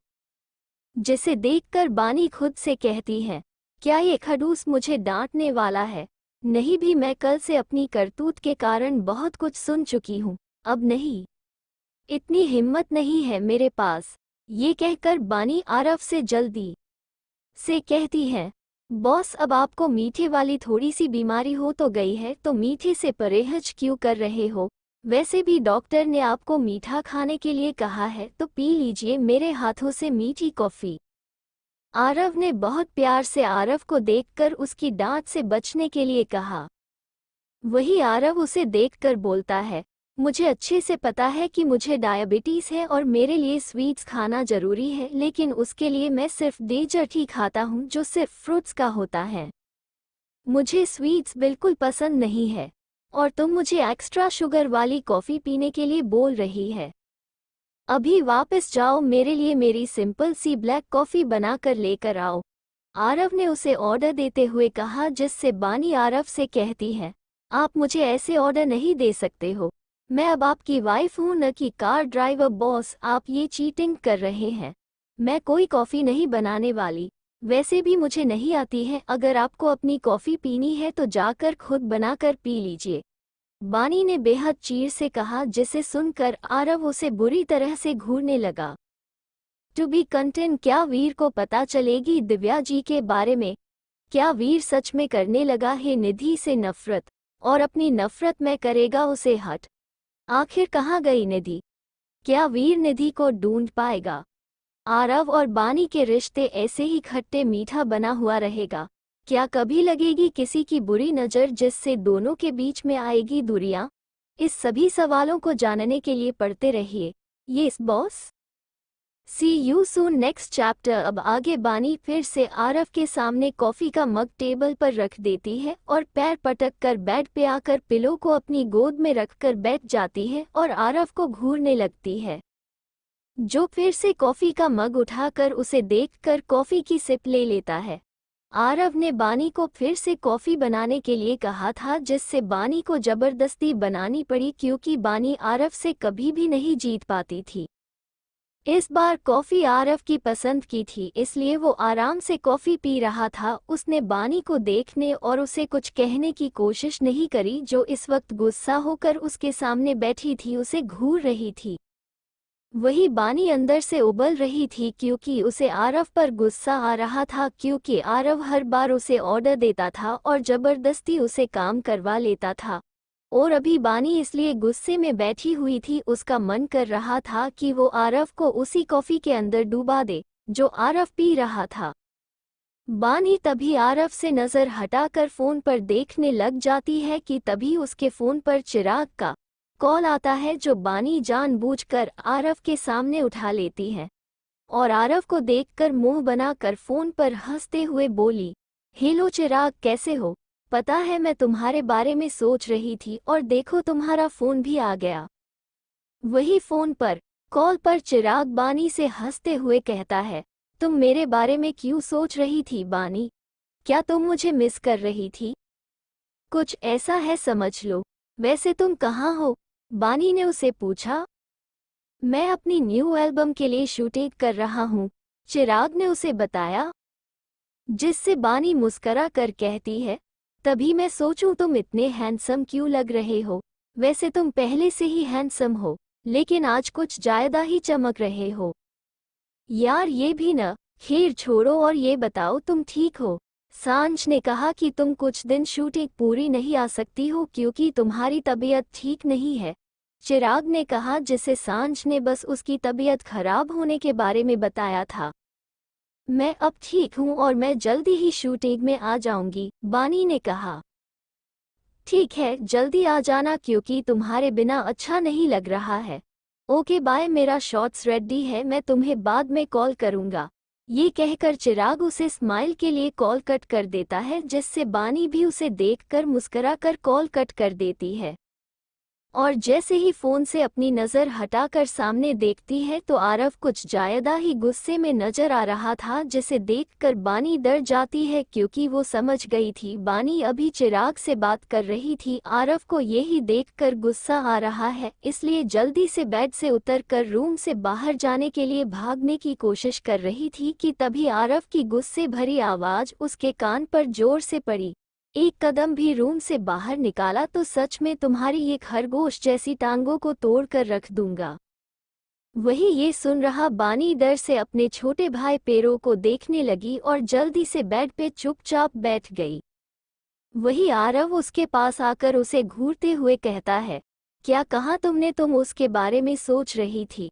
जिसे देखकर बानी खुद से कहती है, क्या ये खड़ूस मुझे डांटने वाला है? नहीं भी, मैं कल से अपनी करतूत के कारण बहुत कुछ सुन चुकी हूँ, अब नहीं, इतनी हिम्मत नहीं है मेरे पास। ये कहकर बानी आरव से जल्दी से कहती है, बॉस अब आपको मीठे वाली थोड़ी सी बीमारी हो तो गई है, तो मीठे से परहेज क्यों कर रहे हो? वैसे भी डॉक्टर ने आपको मीठा खाने के लिए कहा है, तो पी लीजिए मेरे हाथों से मीठी कॉफ़ी। आरव ने बहुत प्यार से आरव को देखकर उसकी डांट से बचने के लिए कहा। वही आरव उसे देखकर बोलता है, मुझे अच्छे से पता है कि मुझे डायबिटीज़ है और मेरे लिए स्वीट्स खाना ज़रूरी है, लेकिन उसके लिए मैं सिर्फ डेजर्ट ही खाता हूँ जो सिर्फ फ्रूट्स का होता है। मुझे स्वीट्स बिल्कुल पसंद नहीं है और तुम मुझे एक्स्ट्रा शुगर वाली कॉफ़ी पीने के लिए बोल रही है। अभी वापस जाओ, मेरे लिए मेरी सिंपल सी ब्लैक कॉफ़ी बनाकर लेकर आओ। आरव ने उसे ऑर्डर देते हुए कहा, जिससे बानी आरव से कहती है, आप मुझे ऐसे ऑर्डर नहीं दे सकते हो। मैं अब आपकी वाइफ हूं, न कि कार ड्राइवर। बॉस, आप ये चीटिंग कर रहे हैं। मैं कोई कॉफ़ी नहीं बनाने वाली। वैसे भी मुझे नहीं आती है। अगर आपको अपनी कॉफ़ी पीनी है तो जाकर खुद बनाकर पी लीजिए। बानी ने बेहद चीर से कहा, जिसे सुनकर आरव उसे बुरी तरह से घूरने लगा। To be content. क्या वीर को पता चलेगी दिव्या जी के बारे में? क्या वीर सच में करने लगा है निधि से नफरत, और अपनी नफरत में करेगा उसे हट? आखिर कहाँ गई निधि? क्या वीर निधि को ढूंढ पाएगा? आरव और बानी के रिश्ते ऐसे ही खट्टे मीठा बना हुआ रहेगा? क्या कभी लगेगी किसी की बुरी नज़र जिससे दोनों के बीच में आएगी दूरियां? इस सभी सवालों को जानने के लिए पढ़ते रहिए yes boss. See you soon next chapter. अब आगे बानी फिर से आरव के सामने कॉफ़ी का मग टेबल पर रख देती है और पैर पटक कर बेड पे आकर पिलो को अपनी गोद में रखकर बैठ जाती है और आरव को घूरने लगती है, जो फिर से कॉफ़ी का मग उठाकर उसे देखकर कॉफ़ी की सिप ले लेता है। आरव ने बानी को फिर से कॉफ़ी बनाने के लिए कहा था, जिससे बानी को ज़बरदस्ती बनानी पड़ी क्योंकि बानी आरव से कभी भी नहीं जीत पाती थी। इस बार कॉफ़ी आरव की पसंद की थी, इसलिए वो आराम से कॉफ़ी पी रहा था। उसने बानी को देखने और उसे कुछ कहने की कोशिश नहीं करी, जो इस वक्त गुस्सा होकर उसके सामने बैठी थी उसे घूर रही थी। वही बानी अंदर से उबल रही थी क्योंकि उसे आरव पर गुस्सा आ रहा था, क्योंकि आरव हर बार उसे ऑर्डर देता था और ज़बरदस्ती उसे काम करवा लेता था। और अभी बानी इसलिए गुस्से में बैठी हुई थी। उसका मन कर रहा था कि वो आरव को उसी कॉफ़ी के अंदर डुबा दे जो आरव पी रहा था। बानी तभी आरव से नज़र हटाकर फ़ोन पर देखने लग जाती है कि तभी उसके फ़ोन पर चिराग का कॉल आता है, जो बानी जानबूझकर आरव के सामने उठा लेती है और आरव को देखकर मुंह बनाकर फ़ोन पर हंसते हुए बोली, हेलो चिराग, कैसे हो? पता है मैं तुम्हारे बारे में सोच रही थी और देखो तुम्हारा फ़ोन भी आ गया। वही फ़ोन पर कॉल पर चिराग बानी से हंसते हुए कहता है, तुम मेरे बारे में क्यों सोच रही थी बानी? क्या तुम मुझे मिस कर रही थी? कुछ ऐसा है समझ लो। वैसे तुम कहाँ हो? बानी ने उसे पूछा। मैं अपनी न्यू एल्बम के लिए शूटिंग कर रहा हूँ, चिराग ने उसे बताया, जिससे बानी मुस्करा कर कहती है, तभी मैं सोचूं तुम इतने हैंडसम क्यों लग रहे हो? वैसे तुम पहले से ही हैंडसम हो, लेकिन आज कुछ ज्यादा ही चमक रहे हो। यार ये भी न, खैर छोड़ो और ये बताओ तुम ठीक हो? सांझ ने कहा कि तुम कुछ दिन शूटिंग पूरी नहीं आ सकती हो क्योंकि तुम्हारी तबीयत ठीक नहीं है, चिराग ने कहा, जिसे सांझ ने बस उसकी तबीयत खराब होने के बारे में बताया था। मैं अब ठीक हूँ और मैं जल्दी ही शूटिंग में आ जाऊंगी, बानी ने कहा। ठीक है, जल्दी आ जाना क्योंकि तुम्हारे बिना अच्छा नहीं लग रहा है। ओके बाय, मेरा शॉट्स रेडी है, मैं तुम्हें बाद में कॉल करूंगा। ये कहकर चिराग उसे स्माइल के लिए कॉल कट कर देता है, जिससे बानी भी उसे देखकर मुस्कुराकर कॉल कट कर देती है। और जैसे ही फ़ोन से अपनी नज़र हटाकर सामने देखती है तो आरव कुछ ज्यादा ही गुस्से में नजर आ रहा था, जिसे देखकर बानी डर जाती है क्योंकि वो समझ गई थी बानी अभी चिराग से बात कर रही थी। आरव को यही देखकर गुस्सा आ रहा है, इसलिए जल्दी से बेड से उतरकर रूम से बाहर जाने के लिए भागने की कोशिश कर रही थी कि तभी आरव की गुस्से भरी आवाज़ उसके कान पर जोर से पड़ी, एक कदम भी रूम से बाहर निकाला तो सच में तुम्हारी ये खरगोश जैसी टांगों को तोड़कर रख दूंगा। वही ये सुन रहा बानी डर से अपने छोटे भाई पेरो को देखने लगी और जल्दी से बेड पे चुपचाप बैठ गई। वही आरव उसके पास आकर उसे घूरते हुए कहता है, क्या कहा तुमने? तुम उसके बारे में सोच रही थी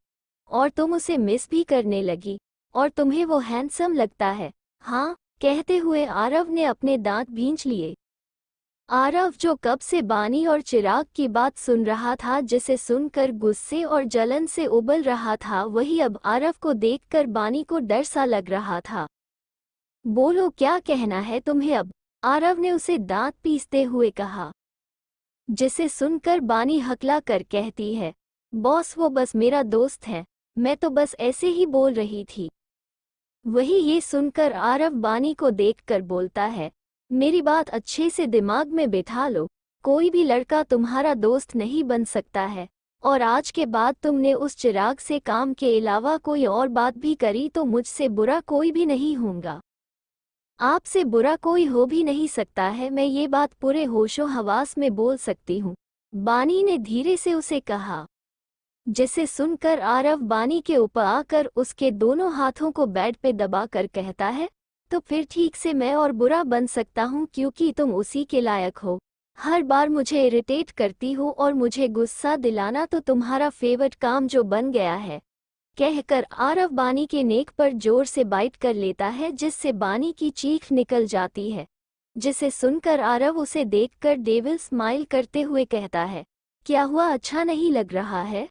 और तुम उसे मिस भी करने लगी, और तुम्हें वो हैंडसम लगता है, हाँ? कहते हुए आरव ने अपने दांत भींच लिए। आरव जो कब से बानी और चिराग की बात सुन रहा था, जिसे सुनकर गुस्से और जलन से उबल रहा था, वही अब आरव को देखकर बानी को डर सा लग रहा था। बोलो, क्या कहना है तुम्हें अब? आरव ने उसे दांत पीसते हुए कहा। जिसे सुनकर बानी हकला कर कहती है, बॉस वो बस मेरा दोस्त है, मैं तो बस ऐसे ही बोल रही थी। वही ये सुनकर आरव बानी को देखकर बोलता है, मेरी बात अच्छे से दिमाग में बिठा लो, कोई भी लड़का तुम्हारा दोस्त नहीं बन सकता है, और आज के बाद तुमने उस चिराग से काम के अलावा कोई और बात भी करी तो मुझसे बुरा कोई भी नहीं होगा। आपसे बुरा कोई हो भी नहीं सकता है, मैं ये बात पूरे होशो हवास में बोल सकती हूँ, बानी ने धीरे से उसे कहा। जिसे सुनकर आरव बानी के ऊपर आकर उसके दोनों हाथों को बेड पे दबाकर कहता है, तो फिर ठीक से मैं और बुरा बन सकता हूँ क्योंकि तुम उसी के लायक हो। हर बार मुझे इरिटेट करती हो और मुझे गुस्सा दिलाना तो तुम्हारा फेवरेट काम जो बन गया है। कहकर आरव बानी के नेक पर जोर से बाइट कर लेता है, जिससे बानी की चीख निकल जाती है। जिसे सुनकर आरव उसे देखकर डेविल स्माइल करते हुए कहता है, क्या हुआ, अच्छा नहीं लग रहा है?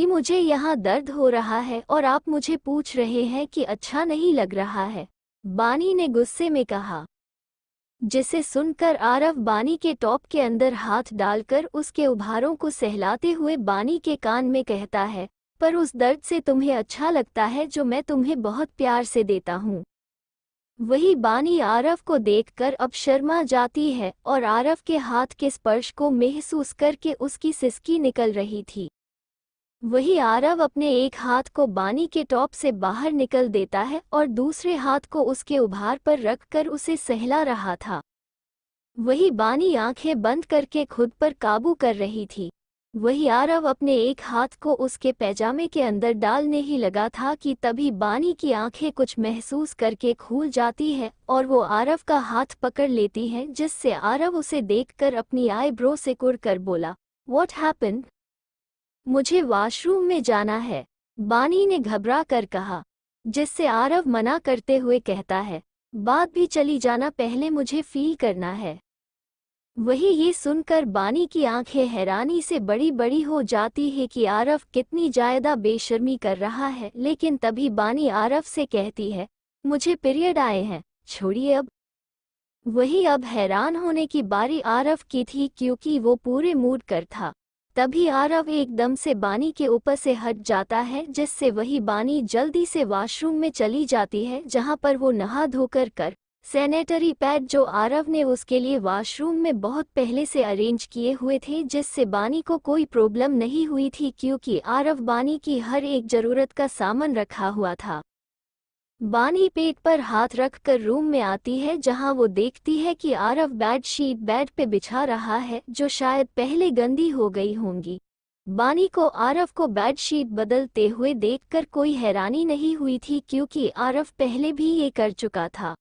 मुझे यहाँ दर्द हो रहा है और आप मुझे पूछ रहे हैं कि अच्छा नहीं लग रहा है, बानी ने गुस्से में कहा। जिसे सुनकर आरव बानी के टॉप के अंदर हाथ डालकर उसके उभारों को सहलाते हुए बानी के कान में कहता है, पर उस दर्द से तुम्हें अच्छा लगता है जो मैं तुम्हें बहुत प्यार से देता हूँ। वही बानी आरव को देखकर अब शर्मा जाती है और आरव के हाथ के स्पर्श को महसूस करके उसकी सिसकी निकल रही थी। वही आरव अपने एक हाथ को बानी के टॉप से बाहर निकल देता है और दूसरे हाथ को उसके उभार पर रखकर उसे सहला रहा था। वही बानी आंखें बंद करके खुद पर काबू कर रही थी। वही आरव अपने एक हाथ को उसके पैजामे के अंदर डालने ही लगा था कि तभी बानी की आंखें कुछ महसूस करके खुल जाती है और वो आरव का हाथ पकड़ लेती है, जिससे आरव उसे देखकर अपनी आईब्रो से कुड़कर बोला, व्हाट हैपेंड? मुझे वॉशरूम में जाना है, बानी ने घबरा कर कहा। जिससे आरव मना करते हुए कहता है, बात भी चली जाना, पहले मुझे फील करना है। वही ये सुनकर बानी की आंखें हैरानी से बड़ी बड़ी हो जाती है कि आरव कितनी ज्यादा बेशर्मी कर रहा है, लेकिन तभी बानी आरव से कहती है, मुझे पीरियड आए हैं, छोड़िए अब। वही अब हैरान होने की बारी आरव की थी क्योंकि वो पूरे मूड कर था। तभी आरव एकदम से बानी के ऊपर से हट जाता है, जिससे वही बानी जल्दी से वॉशरूम में चली जाती है, जहां पर वो नहा धोकर कर सैनिटरी पैड जो आरव ने उसके लिए वॉशरूम में बहुत पहले से अरेंज किए हुए थे, जिससे बानी को कोई प्रॉब्लम नहीं हुई थी क्योंकि आरव बानी की हर एक जरूरत का सामान रखा हुआ था। बानी पेट पर हाथ रखकर रूम में आती है, जहां वो देखती है कि आरव बेडशीट बेड पे बिछा रहा है जो शायद पहले गंदी हो गई होंगी। बानी को आरव को बेडशीट बदलते हुए देखकर कोई हैरानी नहीं हुई थी क्योंकि आरव पहले भी ये कर चुका था।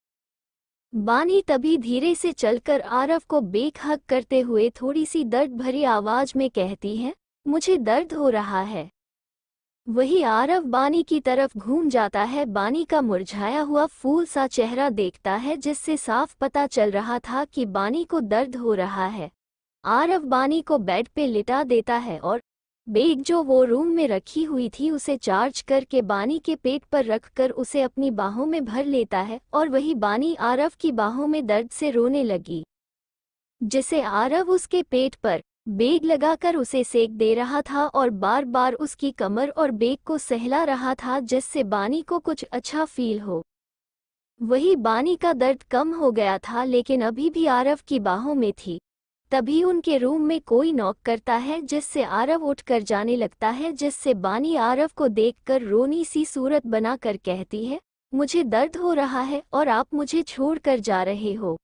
बानी तभी धीरे से चलकर आरव को बेखक करते हुए थोड़ी सी दर्द भरी आवाज में कहती है, मुझे दर्द हो रहा है। वही आरव बानी की तरफ घूम जाता है, बानी का मुरझाया हुआ फूल सा चेहरा देखता है, जिससे साफ पता चल रहा था कि बानी को दर्द हो रहा है। आरव बानी को बेड पे लिटा देता है और बैग जो वो रूम में रखी हुई थी उसे चार्ज करके बानी के पेट पर रखकर उसे अपनी बाहों में भर लेता है और वही बानी आरव की बाहों में दर्द से रोने लगी। जिसे आरव उसके पेट पर बैग लगाकर उसे सेक दे रहा था और बार बार उसकी कमर और बैग को सहला रहा था, जिससे बानी को कुछ अच्छा फील हो। वही बानी का दर्द कम हो गया था लेकिन अभी भी आरव की बाहों में थी। तभी उनके रूम में कोई नॉक करता है, जिससे आरव उठकर जाने लगता है, जिससे बानी आरव को देखकर रोनी सी सूरत बनाकर कहती है, मुझे दर्द हो रहा है और आप मुझे छोड़कर जा रहे हो।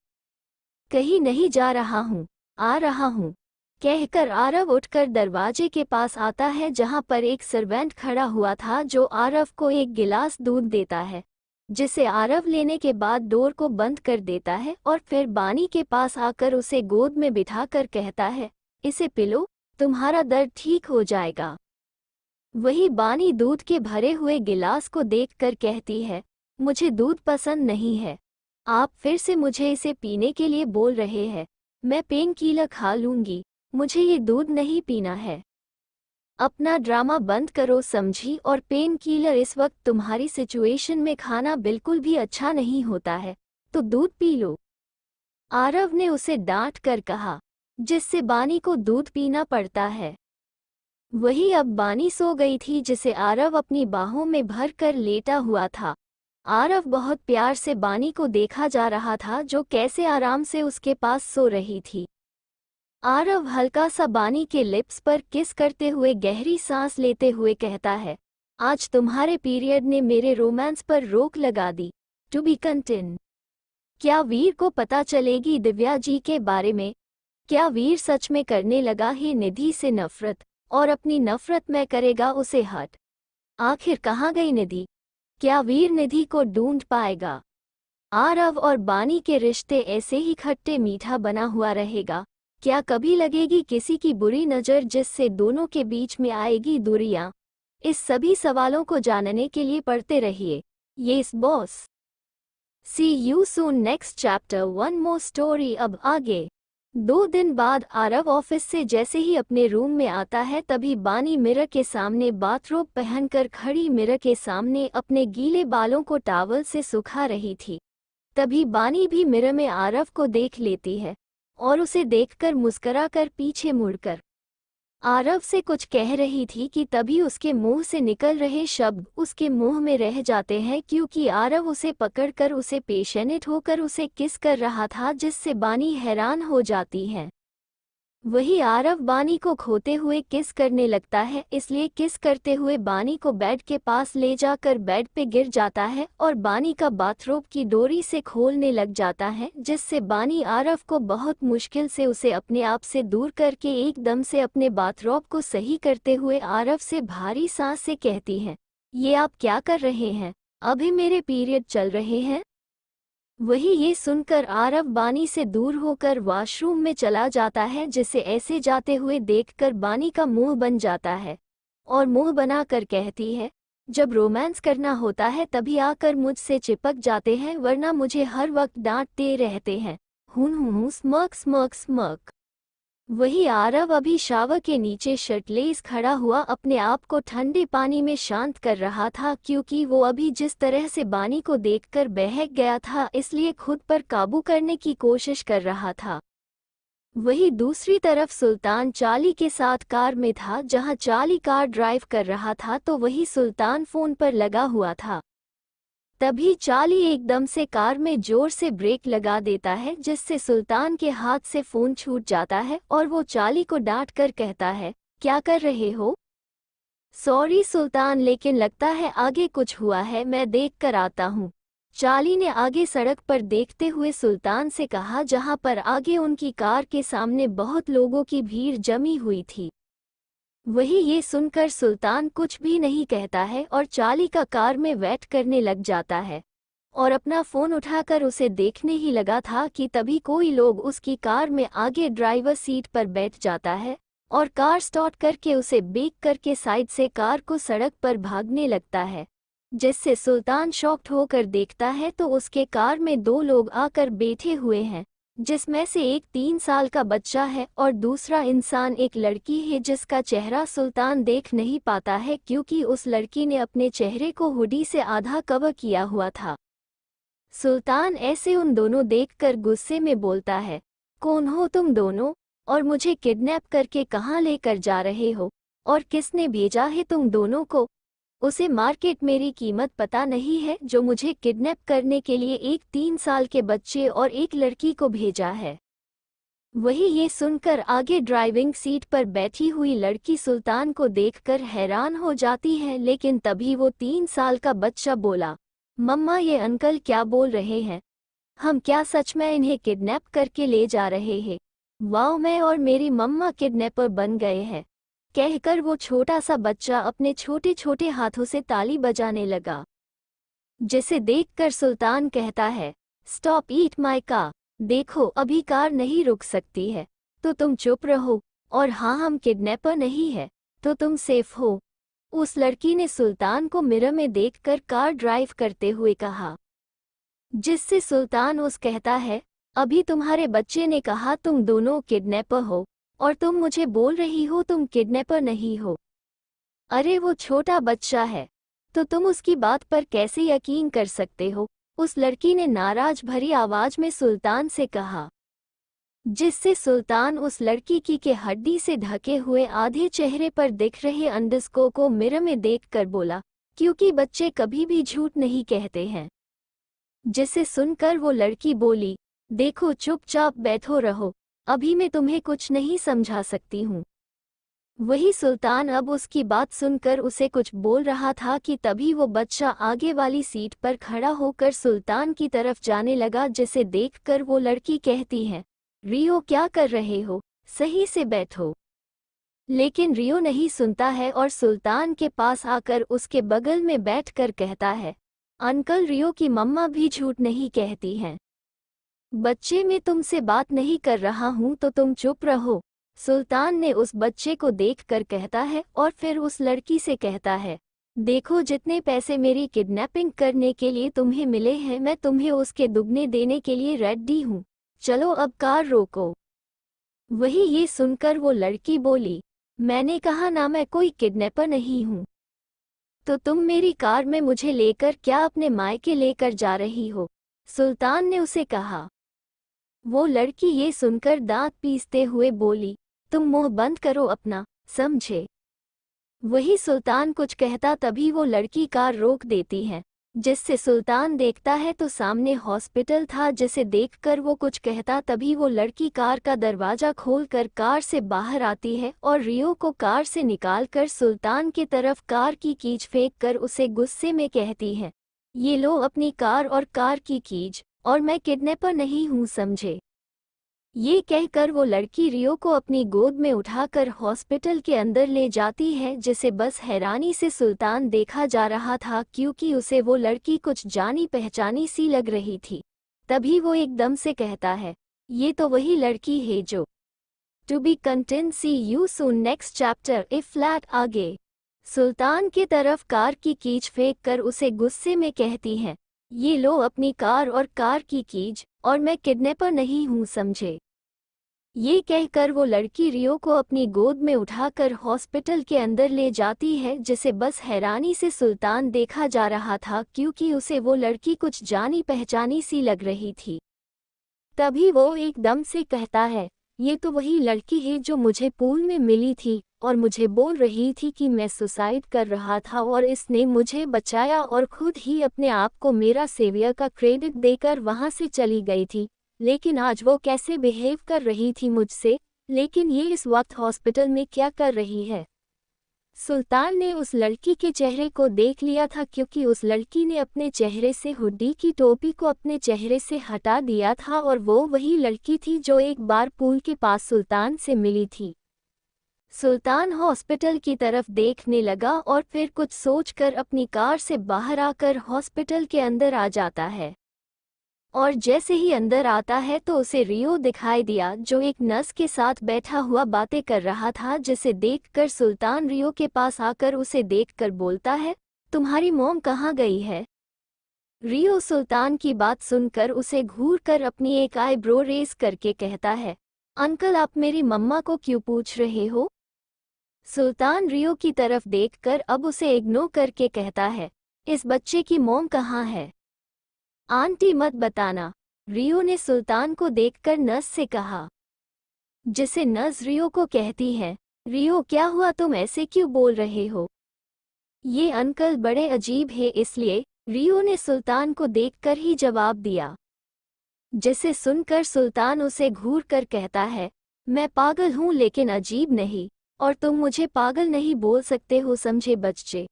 कहीं नहीं जा रहा हूँ, आ रहा हूँ, कहकर आरव उठकर दरवाजे के पास आता है, जहाँ पर एक सर्वेंट खड़ा हुआ था जो आरव को एक गिलास दूध देता है, जिसे आरव लेने के बाद डोर को बंद कर देता है और फिर बानी के पास आकर उसे गोद में बिठाकर कहता है, इसे पिलो, तुम्हारा दर्द ठीक हो जाएगा। वही बानी दूध के भरे हुए गिलास को देखकर कहती है, मुझे दूध पसंद नहीं है, आप फिर से मुझे इसे पीने के लिए बोल रहे हैं। मैं पेन किलर खा लूंगी, मुझे ये दूध नहीं पीना है। अपना ड्रामा बंद करो समझी, और पेन किलर इस वक्त तुम्हारी सिचुएशन में खाना बिल्कुल भी अच्छा नहीं होता है, तो दूध पी लो। आरव ने उसे डांट कर कहा, जिससे बानी को दूध पीना पड़ता है। वही अब बानी सो गई थी, जिसे आरव अपनी बाहों में भर कर लेटा हुआ था। आरव बहुत प्यार से बानी को देखा जा रहा था, जो कैसे आराम से उसके पास सो रही थी। आरव हल्का सा बानी के लिप्स पर किस करते हुए गहरी सांस लेते हुए कहता है, आज तुम्हारे पीरियड ने मेरे रोमांस पर रोक लगा दी। To be continue. क्या वीर को पता चलेगी दिव्या जी के बारे में? क्या वीर सच में करने लगा है निधि से नफरत, और अपनी नफरत में करेगा उसे हट? आखिर कहाँ गई निधि? क्या वीर निधि को ढूंढ पाएगा? आरव और बानी के रिश्ते ऐसे ही खट्टे मीठा बना हुआ रहेगा? क्या कभी लगेगी किसी की बुरी नज़र, जिससे दोनों के बीच में आएगी दूरियां? इस सभी सवालों को जानने के लिए पढ़ते रहिए yes boss. See you soon next chapter one more story. अब आगे। 2 दिन बाद आरव ऑफिस से जैसे ही अपने रूम में आता है, तभी बानी मिरर के सामने बाथरोब पहनकर खड़ी मिरर के सामने अपने गीले बालों को टॉवल से सुखा रही थी। तभी बानी भी मिरर में आरव को देख लेती है और उसे देखकर मुस्कुराकर पीछे मुड़कर आरव से कुछ कह रही थी कि तभी उसके मुंह से निकल रहे शब्द उसके मुंह में रह जाते हैं, क्योंकि आरव उसे पकड़कर उसे पैशनेट होकर उसे किस कर रहा था, जिससे बानी हैरान हो जाती है। वही आरव बानी को खोते हुए किस करने लगता है, इसलिए किस करते हुए बानी को बेड के पास ले जाकर बेड पे गिर जाता है और बानी का बाथरोब की डोरी से खोलने लग जाता है, जिससे बानी आरव को बहुत मुश्किल से उसे अपने आप से दूर करके एकदम से अपने बाथरोब को सही करते हुए आरव से भारी सांस से कहती है, ये आप क्या कर रहे हैं? अभी मेरे पीरियड चल रहे हैं। वही ये सुनकर आरव बानी से दूर होकर वॉशरूम में चला जाता है, जिसे ऐसे जाते हुए देखकर बानी का मुंह बन जाता है और मुंह बनाकर कहती है, जब रोमांस करना होता है तभी आकर मुझसे चिपक जाते हैं, वरना मुझे हर वक्त डांटते रहते हैं। हूं स्मर्क स्मर्क स्मर्क। वही आरव अभी शावर के नीचे शर्टलेस खड़ा हुआ अपने आप को ठंडे पानी में शांत कर रहा था, क्योंकि वो अभी जिस तरह से बानी को देखकर बहक गया था, इसलिए खुद पर काबू करने की कोशिश कर रहा था। वही दूसरी तरफ सुल्तान चार्ली के साथ कार में था। जहां चार्ली कार ड्राइव कर रहा था तो वही सुल्तान फोन पर लगा हुआ था। तभी चार्ली एकदम से कार में जोर से ब्रेक लगा देता है, जिससे सुल्तान के हाथ से फोन छूट जाता है और वो चार्ली को डांट कर कहता है, क्या कर रहे हो? सॉरी सुल्तान, लेकिन लगता है आगे कुछ हुआ है, मैं देख कर आता हूँ। चार्ली ने आगे सड़क पर देखते हुए सुल्तान से कहा, जहाँ पर आगे उनकी कार के सामने बहुत लोगों की भीड़ जमी हुई थी। वही ये सुनकर सुल्तान कुछ भी नहीं कहता है और चार्ली का कार में वेट करने लग जाता है और अपना फ़ोन उठाकर उसे देखने ही लगा था कि तभी कोई लोग उसकी कार में आगे ड्राइवर सीट पर बैठ जाता है और कार स्टार्ट करके उसे बेक करके साइड से कार को सड़क पर भागने लगता है, जिससे सुल्तान शॉक्ड होकर देखता है तो उसके कार में 2 लोग आकर बैठे हुए हैं, जिसमें से एक 3 साल का बच्चा है और दूसरा इंसान एक लड़की है, जिसका चेहरा सुल्तान देख नहीं पाता है क्योंकि उस लड़की ने अपने चेहरे को हुडी से आधा कवर किया हुआ था। सुल्तान ऐसे उन दोनों देखकर गुस्से में बोलता है, कौन हो तुम दोनों और मुझे किडनैप करके कहाँ लेकर जा रहे हो और किसने भेजा है तुम दोनों को? उसे मार्केट मेरी कीमत पता नहीं है, जो मुझे किडनैप करने के लिए एक 3 साल के बच्चे और एक लड़की को भेजा है। वही ये सुनकर आगे ड्राइविंग सीट पर बैठी हुई लड़की सुल्तान को देखकर हैरान हो जाती है, लेकिन तभी वो 3 साल का बच्चा बोला, मम्मा ये अंकल क्या बोल रहे हैं? हम क्या सच में इन्हें किडनैप करके ले जा रहे हैं? वाओ, मैं और मेरी मम्मा किडनैपर बन गए हैं। कहकर वो छोटा सा बच्चा अपने छोटे छोटे हाथों से ताली बजाने लगा, जिसे देखकर सुल्तान कहता है, स्टॉप ईट माय कार। देखो अभी कार नहीं रुक सकती है, तो तुम चुप रहो, और हाँ हम किडनैपर नहीं है, तो तुम सेफ हो। उस लड़की ने सुल्तान को मिरर में देखकर कार ड्राइव करते हुए कहा, जिससे सुल्तान उस कहता है, अभी तुम्हारे बच्चे ने कहा तुम दोनों किडनैपर हो, और तुम मुझे बोल रही हो तुम किडनैपर नहीं हो। अरे वो छोटा बच्चा है, तो तुम उसकी बात पर कैसे यकीन कर सकते हो? उस लड़की ने नाराज भरी आवाज में सुल्तान से कहा, जिससे सुल्तान उस लड़की की हड्डी से ढके हुए आधे चेहरे पर दिख रहे अंडरस्कोर को मिरर में देखकर बोला, क्योंकि बच्चे कभी भी झूठ नहीं कहते हैं। जिसे सुनकर वो लड़की बोली, देखो चुपचाप बैठो रहो, अभी मैं तुम्हें कुछ नहीं समझा सकती हूँ। वही सुल्तान अब उसकी बात सुनकर उसे कुछ बोल रहा था कि तभी वो बच्चा आगे वाली सीट पर खड़ा होकर सुल्तान की तरफ जाने लगा, जिसे देखकर वो लड़की कहती है, रियो क्या कर रहे हो, सही से बैठो। लेकिन रियो नहीं सुनता है और सुल्तान के पास आकर उसके बगल में बैठकर कहता है, अंकल रियो की मम्मा भी झूठ नहीं कहती हैं। बच्चे मैं तुमसे बात नहीं कर रहा हूँ तो तुम चुप रहो, सुल्तान ने उस बच्चे को देखकर कहता है और फिर उस लड़की से कहता है, देखो जितने पैसे मेरी किडनैपिंग करने के लिए तुम्हें मिले हैं मैं तुम्हें उसके दुगने देने के लिए रेडी हूँ, चलो अब कार रोको। वही ये सुनकर वो लड़की बोली, मैंने कहा ना मैं कोई किडनैपर नहीं हूँ। तो तुम मेरी कार में मुझे लेकर क्या अपने मायके लेकर जा रही हो? सुल्तान ने उसे कहा। वो लड़की ये सुनकर दांत पीसते हुए बोली, तुम मुंह बंद करो अपना, समझे? वही सुल्तान कुछ कहता तभी वो लड़की कार रोक देती है, जिससे सुल्तान देखता है तो सामने हॉस्पिटल था, जिसे देखकर वो कुछ कहता तभी वो लड़की कार का दरवाजा खोलकर कार से बाहर आती है और रियो को कार से निकालकर सुल्तान की तरफ कार की कीज फेंक कर उसे गुस्से में कहती है, ये लो अपनी कार और कार की कीज, और मैं किडनैपर नहीं हूँ, समझे? ये कहकर वो लड़की रियो को अपनी गोद में उठाकर हॉस्पिटल के अंदर ले जाती है, जिसे बस हैरानी से सुल्तान देखा जा रहा था क्योंकि उसे वो लड़की कुछ जानी पहचानी सी लग रही थी। तभी वो एकदम से कहता है, ये तो वही लड़की है जो to be continue, see you soon next chapter. ए फ्लैट आगे सुल्तान की तरफ कार की कीज फेंक कर उसे गुस्से में कहती है, ये लो अपनी कार और कार की कीज, और मैं किडनैपर नहीं हूँ, समझे? ये कहकर वो लड़की रियो को अपनी गोद में उठाकर हॉस्पिटल के अंदर ले जाती है, जिसे बस हैरानी से सुल्तान देखा जा रहा था क्योंकि उसे वो लड़की कुछ जानी पहचानी सी लग रही थी। तभी वो एकदम से कहता है, ये तो वही लड़की है जो मुझे पूल में मिली थी और मुझे बोल रही थी कि मैं सुसाइड कर रहा था और इसने मुझे बचाया और खुद ही अपने आप को मेरा सेवियर का क्रेडिट देकर वहां से चली गई थी। लेकिन आज वो कैसे बिहेव कर रही थी मुझसे, लेकिन ये इस वक्त हॉस्पिटल में क्या कर रही है? सुल्तान ने उस लड़की के चेहरे को देख लिया था क्योंकि उस लड़की ने अपने चेहरे से हुड्डी की टोपी को अपने चेहरे से हटा दिया था और वो वही लड़की थी जो एक बार पूल के पास सुल्तान से मिली थी। सुल्तान हॉस्पिटल की तरफ देखने लगा और फिर कुछ सोचकर अपनी कार से बाहर आकर हॉस्पिटल के अंदर आ जाता है। और जैसे ही अंदर आता है तो उसे रियो दिखाई दिया जो एक नर्स के साथ बैठा हुआ बातें कर रहा था, जिसे देखकर सुल्तान रियो के पास आकर उसे देखकर बोलता है, तुम्हारी मॉम कहाँ गई है? रियो सुल्तान की बात सुनकर उसे घूर कर अपनी एक आईब्रो रेस करके कहता है, अंकल आप मेरी मम्मा को क्यों पूछ रहे हो? सुल्तान रियो की तरफ देखकर अब उसे इग्नोर करके कहता है, इस बच्चे की मॉम कहाँ है? आंटी मत बताना, रियो ने सुल्तान को देखकर नर्स से कहा, जिसे नर्स रियो को कहती है, रियो क्या हुआ, तुम ऐसे क्यों बोल रहे हो? ये अंकल बड़े अजीब है, इसलिए रियो ने सुल्तान को देखकर ही जवाब दिया। जिसे सुनकर सुल्तान उसे घूर कर कहता है, मैं पागल हूँ लेकिन अजीब नहीं, और तुम मुझे पागल नहीं बोल सकते हो, समझे बच्चे?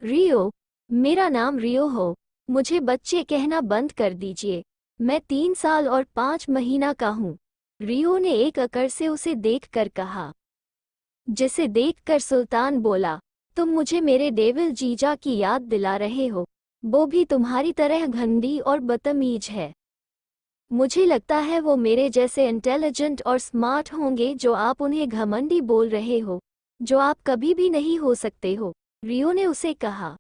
रियो, मेरा नाम रियो हो, मुझे बच्चे कहना बंद कर दीजिए, मैं 3 साल और 5 महीना का हूँ, रियो ने एक अकड़ से उसे देखकर कहा। जिसे देखकर सुल्तान बोला, तुम मुझे मेरे डेविल जीजा की याद दिला रहे हो, वो भी तुम्हारी तरह घंडी और बदतमीज है। मुझे लगता है वो मेरे जैसे इंटेलिजेंट और स्मार्ट होंगे जो आप उन्हें घमंडी बोल रहे हो, जो आप कभी भी नहीं हो सकते हो, रियो ने उसे कहा।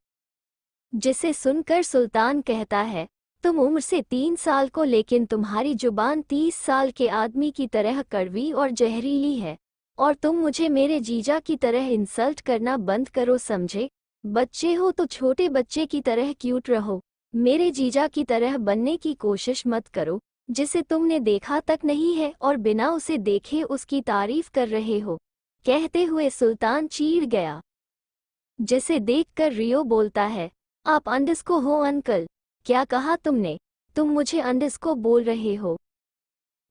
जिसे सुनकर सुल्तान कहता है, तुम उम्र से 3 साल को, लेकिन तुम्हारी जुबान 30 साल के आदमी की तरह कड़वी और जहरीली है। और तुम मुझे मेरे जीजा की तरह इंसल्ट करना बंद करो, समझे? बच्चे हो तो छोटे बच्चे की तरह क्यूट रहो। मेरे जीजा की तरह बनने की कोशिश मत करो, जिसे तुमने देखा तक नहीं है और बिना उसे देखे उसकी तारीफ कर रहे हो। कहते हुए सुल्तान चीड़ गया। जिसे देखकर रियो बोलता है, आप अंडस्को हो अंकल? क्या कहा तुमने? तुम मुझे अंडस्को बोल रहे हो?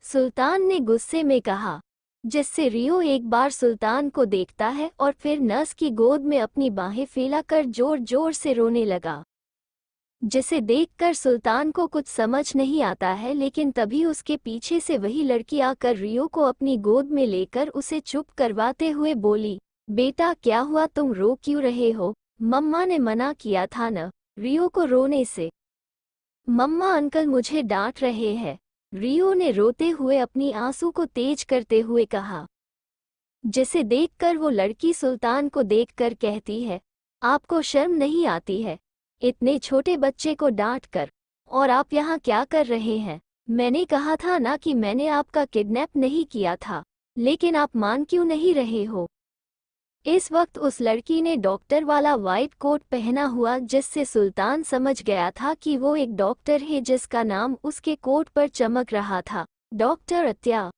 सुल्तान ने गुस्से में कहा, जिससे रियो एक बार सुल्तान को देखता है और फिर नस की गोद में अपनी बाहें फैलाकर जोर जोर से रोने लगा। जिसे देखकर सुल्तान को कुछ समझ नहीं आता है, लेकिन तभी उसके पीछे से वही लड़की आकर रियो को अपनी गोद में लेकर उसे चुप करवाते हुए बोली, बेटा क्या हुआ, तुम रो क्यों रहे हो? मम्मा ने मना किया था न रियो को रोने से। मम्मा अंकल मुझे डांट रहे हैं, रियो ने रोते हुए अपनी आंसू को तेज करते हुए कहा। जिसे देखकर वो लड़की सुल्तान को देखकर कहती है, आपको शर्म नहीं आती है इतने छोटे बच्चे को डांट कर? और आप यहाँ क्या कर रहे हैं? मैंने कहा था ना कि मैंने आपका किडनैप नहीं किया था, लेकिन आप मान क्यों नहीं रहे हो? इस वक्त उस लड़की ने डॉक्टर वाला वाइट कोट पहना हुआ, जिससे सुल्तान समझ गया था कि वो एक डॉक्टर है जिसका नाम उसके कोट पर चमक रहा था, डॉक्टर अत्या।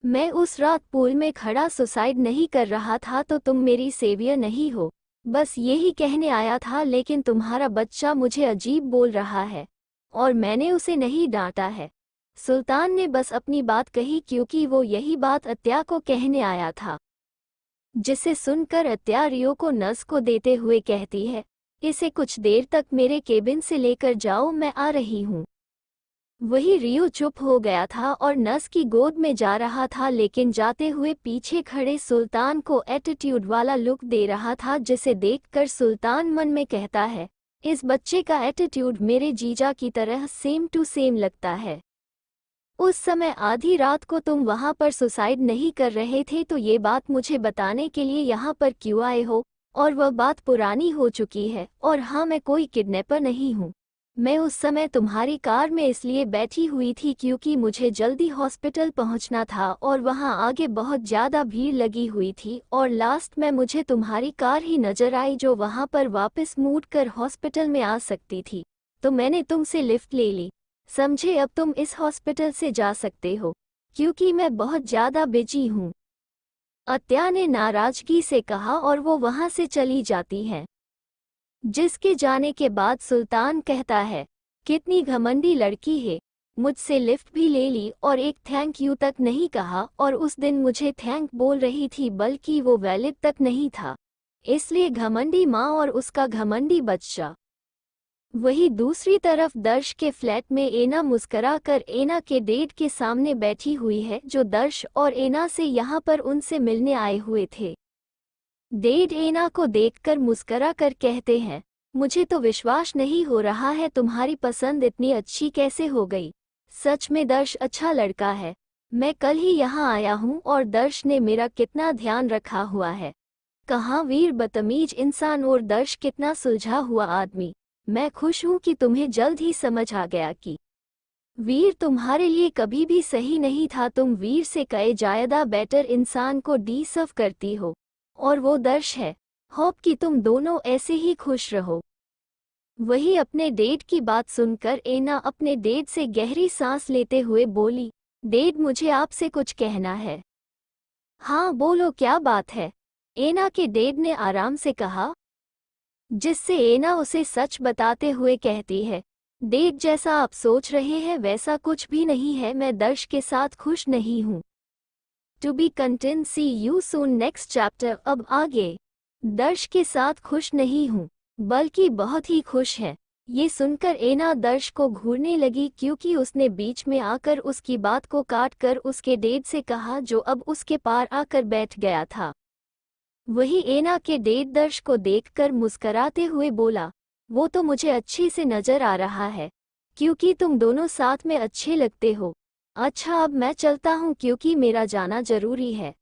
मैं उस रात पूल में खड़ा सुसाइड नहीं कर रहा था तो तुम मेरी सेवियर नहीं हो, बस यही कहने आया था, लेकिन तुम्हारा बच्चा मुझे अजीब बोल रहा है और मैंने उसे नहीं डांटा है। सुल्तान ने बस अपनी बात कही क्योंकि वो यही बात अत्या को कहने आया था। जिसे सुनकर अत्या रियो को नस को देते हुए कहती है, इसे कुछ देर तक मेरे केबिन से लेकर जाओ, मैं आ रही हूँ। वही रियो चुप हो गया था और नस की गोद में जा रहा था, लेकिन जाते हुए पीछे खड़े सुल्तान को एटीट्यूड वाला लुक दे रहा था, जिसे देखकर सुल्तान मन में कहता है, इस बच्चे का एटीट्यूड मेरे जीजा की तरह सेम टू सेम लगता है। उस समय आधी रात को तुम वहां पर सुसाइड नहीं कर रहे थे, तो ये बात मुझे बताने के लिए यहाँ पर क्यों आए हो? और वह बात पुरानी हो चुकी है। और हाँ, मैं कोई किडनैपर नहीं हूँ। मैं उस समय तुम्हारी कार में इसलिए बैठी हुई थी क्योंकि मुझे जल्दी हॉस्पिटल पहुंचना था और वहां आगे बहुत ज़्यादा भीड़ लगी हुई थी, और लास्ट में मुझे तुम्हारी कार ही नजर आई जो वहां पर वापस मुड़ कर हॉस्पिटल में आ सकती थी, तो मैंने तुमसे लिफ्ट ले ली। समझे? अब तुम इस हॉस्पिटल से जा सकते हो क्योंकि मैं बहुत ज़्यादा बिजी हूँ। अत्या ने नाराजगी से कहा और वो वहां से चली जाती है। जिसके जाने के बाद सुल्तान कहता है, कितनी घमंडी लड़की है, मुझसे लिफ्ट भी ले ली और एक थैंक यू तक नहीं कहा, और उस दिन मुझे थैंक बोल रही थी बल्कि वो वैलिड तक नहीं था। इसलिए घमंडी माँ और उसका घमंडी बच्चा। वही दूसरी तरफ दर्श के फ्लैट में एना मुस्करा कर एना के डेड के सामने बैठी हुई है, जो दर्श और एना से यहाँ पर उनसे मिलने आए हुए थे। डेड एना को देखकर मुस्करा कर कहते हैं, मुझे तो विश्वास नहीं हो रहा है तुम्हारी पसंद इतनी अच्छी कैसे हो गई। सच में दर्श अच्छा लड़का है। मैं कल ही यहाँ आया हूँ और दर्श ने मेरा कितना ध्यान रखा हुआ है। कहाँ वीर बदतमीज इंसान और दर्श कितना सुलझा हुआ आदमी। मैं खुश हूँ कि तुम्हें जल्द ही समझ आ गया कि वीर तुम्हारे लिए कभी भी सही नहीं था। तुम वीर से कई ज्यादा बेटर इंसान को डिसर्व करती हो, और वो दर्श है। होप कि तुम दोनों ऐसे ही खुश रहो। वही अपने डेड की बात सुनकर एना अपने डेड से गहरी सांस लेते हुए बोली, डेड मुझे आपसे कुछ कहना है। हाँ बोलो, क्या बात है? एना के डेड ने आराम से कहा। जिससे एना उसे सच बताते हुए कहती है, डेड जैसा आप सोच रहे हैं वैसा कुछ भी नहीं है, मैं दर्श के साथ खुश नहीं हूँ। To be continue, see you soon next chapter. अब आगे। दर्श के साथ खुश नहीं हूँ, बल्कि बहुत ही खुश है। ये सुनकर एना दर्श को घूरने लगी क्योंकि उसने बीच में आकर उसकी बात को काट कर उसके डेड से कहा, जो अब उसके पार आकर बैठ गया था। वही एना के डेड दर्श को देखकर मुस्कराते हुए बोला, वो तो मुझे अच्छे से नजर आ रहा है क्योंकि तुम दोनों साथ में अच्छे लगते हो। अच्छा अब मैं चलता हूँ क्योंकि मेरा जाना जरूरी है।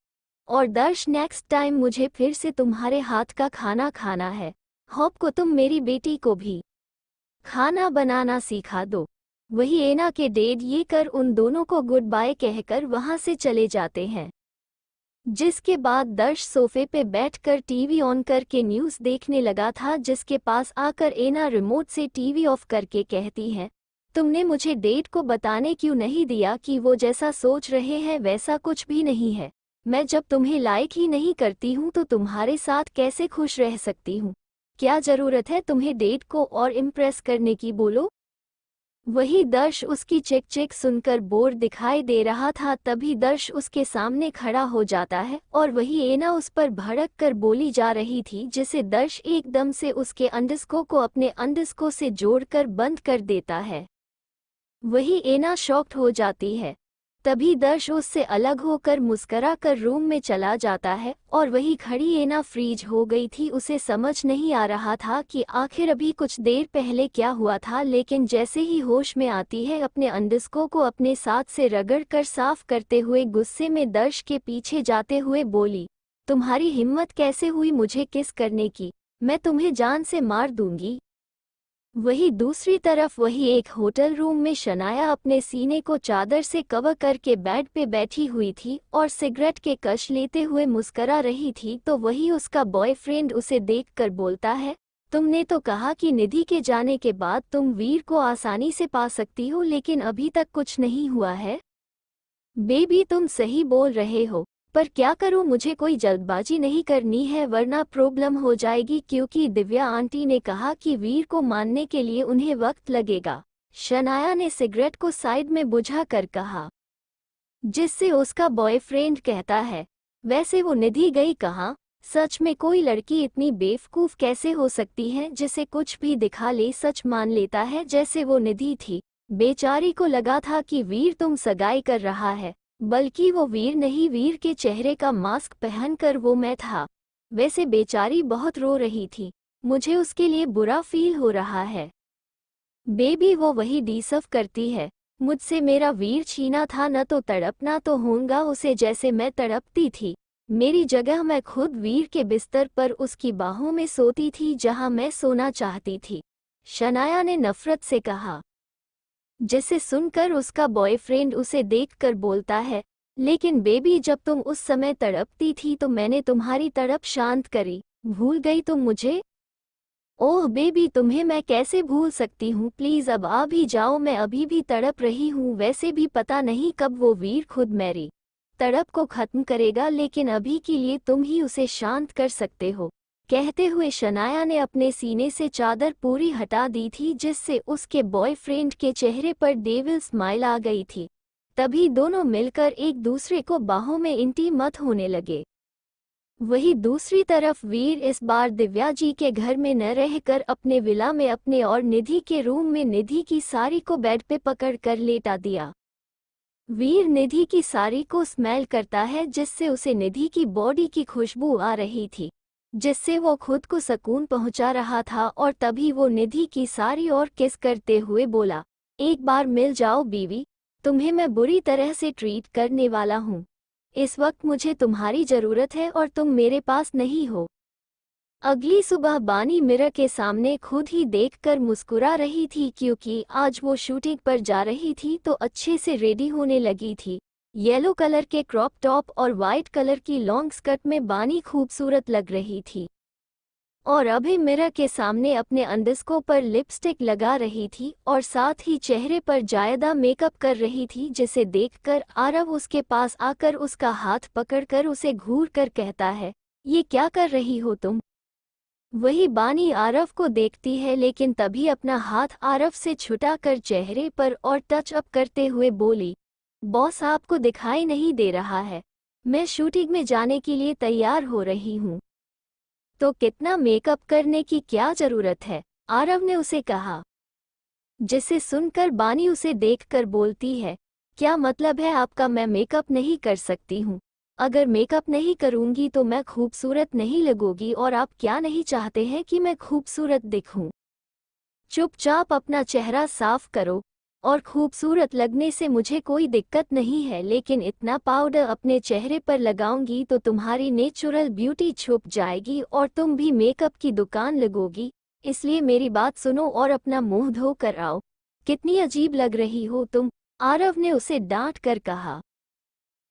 और दर्श नेक्स्ट टाइम मुझे फिर से तुम्हारे हाथ का खाना खाना है। होप को तुम मेरी बेटी को भी। खाना बनाना सिखा दो। वही एना के डैड ये कर उन दोनों को गुड बाय कहकर वहां से चले जाते हैं। जिसके बाद दर्श सोफे पे बैठकर टीवी ऑन करके न्यूज़ देखने लगा था, जिसके पास आकर एना रिमोट से टीवी ऑफ करके कहती है, तुमने मुझे डेट को बताने क्यों नहीं दिया कि वो जैसा सोच रहे हैं वैसा कुछ भी नहीं है। मैं जब तुम्हें लाइक ही नहीं करती हूँ तो तुम्हारे साथ कैसे खुश रह सकती हूँ। क्या जरूरत है तुम्हें डेट को और इम्प्रेस करने की, बोलो। वही दर्श उसकी चिक चिक सुनकर बोर दिखाई दे रहा था। तभी दर्श उसके सामने खड़ा हो जाता है और वही एना उस पर भड़क कर बोली जा रही थी, जिसे दर्श एकदम से उसके अंडस्को को अपने अंडस्को से जोड़कर बंद कर देता है। वही एना शॉक्ड हो जाती है। तभी दर्श उससे अलग होकर मुस्करा कर रूम में चला जाता है और वही खड़ी एना फ्रीज हो गई थी। उसे समझ नहीं आ रहा था कि आखिर अभी कुछ देर पहले क्या हुआ था, लेकिन जैसे ही होश में आती है अपने अंडस्को को अपने साथ से रगड़ कर साफ करते हुए गुस्से में दर्श के पीछे जाते हुए बोली, तुम्हारी हिम्मत कैसे हुई मुझे किस करने की, मैं तुम्हें जान से मार दूंगी। वही दूसरी तरफ वही एक होटल रूम में शनाया अपने सीने को चादर से कवर करके बेड पे बैठी हुई थी और सिगरेट के कश लेते हुए मुस्करा रही थी। तो वही उसका बॉयफ्रेंड उसे देखकर बोलता है, तुमने तो कहा कि निधि के जाने के बाद तुम वीर को आसानी से पा सकती हो, लेकिन अभी तक कुछ नहीं हुआ है। बेबी तुम सही बोल रहे हो, पर क्या करूं, मुझे कोई जल्दबाजी नहीं करनी है वरना प्रॉब्लम हो जाएगी, क्योंकि दिव्या आंटी ने कहा कि वीर को मानने के लिए उन्हें वक्त लगेगा। शनाया ने सिगरेट को साइड में बुझा कर कहा, जिससे उसका बॉयफ्रेंड कहता है, वैसे वो निधि गई कहाँ। सच में कोई लड़की इतनी बेवकूफ़ कैसे हो सकती है जिसे कुछ भी दिखा ले सच मान लेता है, जैसे वो निधि थी। बेचारी को लगा था कि वीर तुम सगाई कर रहा है, बल्कि वो वीर नहीं, वीर के चेहरे का मास्क पहनकर वो मैं था। वैसे बेचारी बहुत रो रही थी, मुझे उसके लिए बुरा फील हो रहा है। बेबी वो वही डिसर्व करती है, मुझसे मेरा वीर छीना था, न तो तड़पना तो होगा उसे जैसे मैं तड़पती थी। मेरी जगह मैं खुद वीर के बिस्तर पर उसकी बाहों में सोती थी जहां मैं सोना चाहती थी, शनाया ने नफरत से कहा। जिसे सुनकर उसका बॉयफ्रेंड उसे देखकर बोलता है, लेकिन बेबी जब तुम उस समय तड़पती थी तो मैंने तुम्हारी तड़प शांत करी, भूल गई तुम मुझे। ओह बेबी तुम्हें मैं कैसे भूल सकती हूँ, प्लीज़ अब आ भी जाओ, मैं अभी भी तड़प रही हूँ। वैसे भी पता नहीं कब वो वीर खुद मेरी तड़प को खत्म करेगा, लेकिन अभी के लिए तुम ही उसे शांत कर सकते हो। कहते हुए शनाया ने अपने सीने से चादर पूरी हटा दी थी, जिससे उसके बॉयफ्रेंड के चेहरे पर डेविल स्माइल आ गई थी। तभी दोनों मिलकर एक दूसरे को बाहों में इंटीमत होने लगे। वही दूसरी तरफ वीर इस बार दिव्या जी के घर में न रहकर अपने विला में अपने और निधि के रूम में निधि की साड़ी को बेड पे पकड़ कर लेटा दिया। वीर निधि की साड़ी को स्मेल करता है, जिससे उसे निधि की बॉडी की खुशबू आ रही थी, जिससे वो खुद को सुकून पहुंचा रहा था। और तभी वो निधि की साड़ी और किस करते हुए बोला, एक बार मिल जाओ बीवी, तुम्हें मैं बुरी तरह से ट्रीट करने वाला हूँ। इस वक्त मुझे तुम्हारी ज़रूरत है और तुम मेरे पास नहीं हो। अगली सुबह बानी मिरर के सामने खुद ही देखकर मुस्कुरा रही थी, क्योंकि आज वो शूटिंग पर जा रही थी तो अच्छे से रेडी होने लगी थी। येलो कलर के क्रॉप टॉप और वाइट कलर की लॉन्ग स्कर्ट में बानी खूबसूरत लग रही थी और अभी मिरर के सामने अपने अंडस्को पर लिपस्टिक लगा रही थी और साथ ही चेहरे पर जायदा मेकअप कर रही थी, जिसे देखकर आरव उसके पास आकर उसका हाथ पकड़कर उसे घूर कर कहता है, ये क्या कर रही हो तुम। वही बानी आरव को देखती है, लेकिन तभी अपना हाथ आरव से छुटाकर चेहरे पर और टच अप करते हुए बोली, बॉस आपको दिखाई नहीं दे रहा है, मैं शूटिंग में जाने के लिए तैयार हो रही हूँ, तो कितना मेकअप करने की क्या जरूरत है, आरव ने उसे कहा। जिसे सुनकर बानी उसे देखकर बोलती है, क्या मतलब है आपका, मैं मेकअप नहीं कर सकती हूँ। अगर मेकअप नहीं करूँगी तो मैं खूबसूरत नहीं लगूंगी, और आप क्या नहीं चाहते हैं कि मैं खूबसूरत दिखूं। चुपचाप अपना चेहरा साफ करो, और खूबसूरत लगने से मुझे कोई दिक्कत नहीं है, लेकिन इतना पाउडर अपने चेहरे पर लगाऊंगी तो तुम्हारी नेचुरल ब्यूटी छुप जाएगी और तुम भी मेकअप की दुकान लगोगी। इसलिए मेरी बात सुनो और अपना मुंह धो कर आओ। कितनी अजीब लग रही हो तुम, आरव ने उसे डांट कर कहा।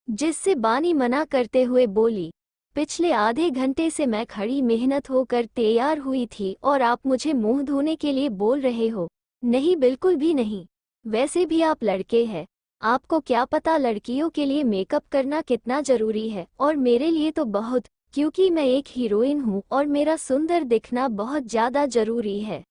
जिससे बानी मना करते हुए बोली, पिछले आधे घंटे से मैं खड़ी मेहनत होकर तैयार हुई थी और आप मुझे मुंह धोने के लिए बोल रहे हो? नहीं, बिल्कुल भी नहीं। वैसे भी आप लड़के हैं, आपको क्या पता लड़कियों के लिए मेकअप करना कितना जरूरी है, और मेरे लिए तो बहुत, क्योंकि मैं एक हीरोइन हूँ और मेरा सुंदर दिखना बहुत ज्यादा जरूरी है।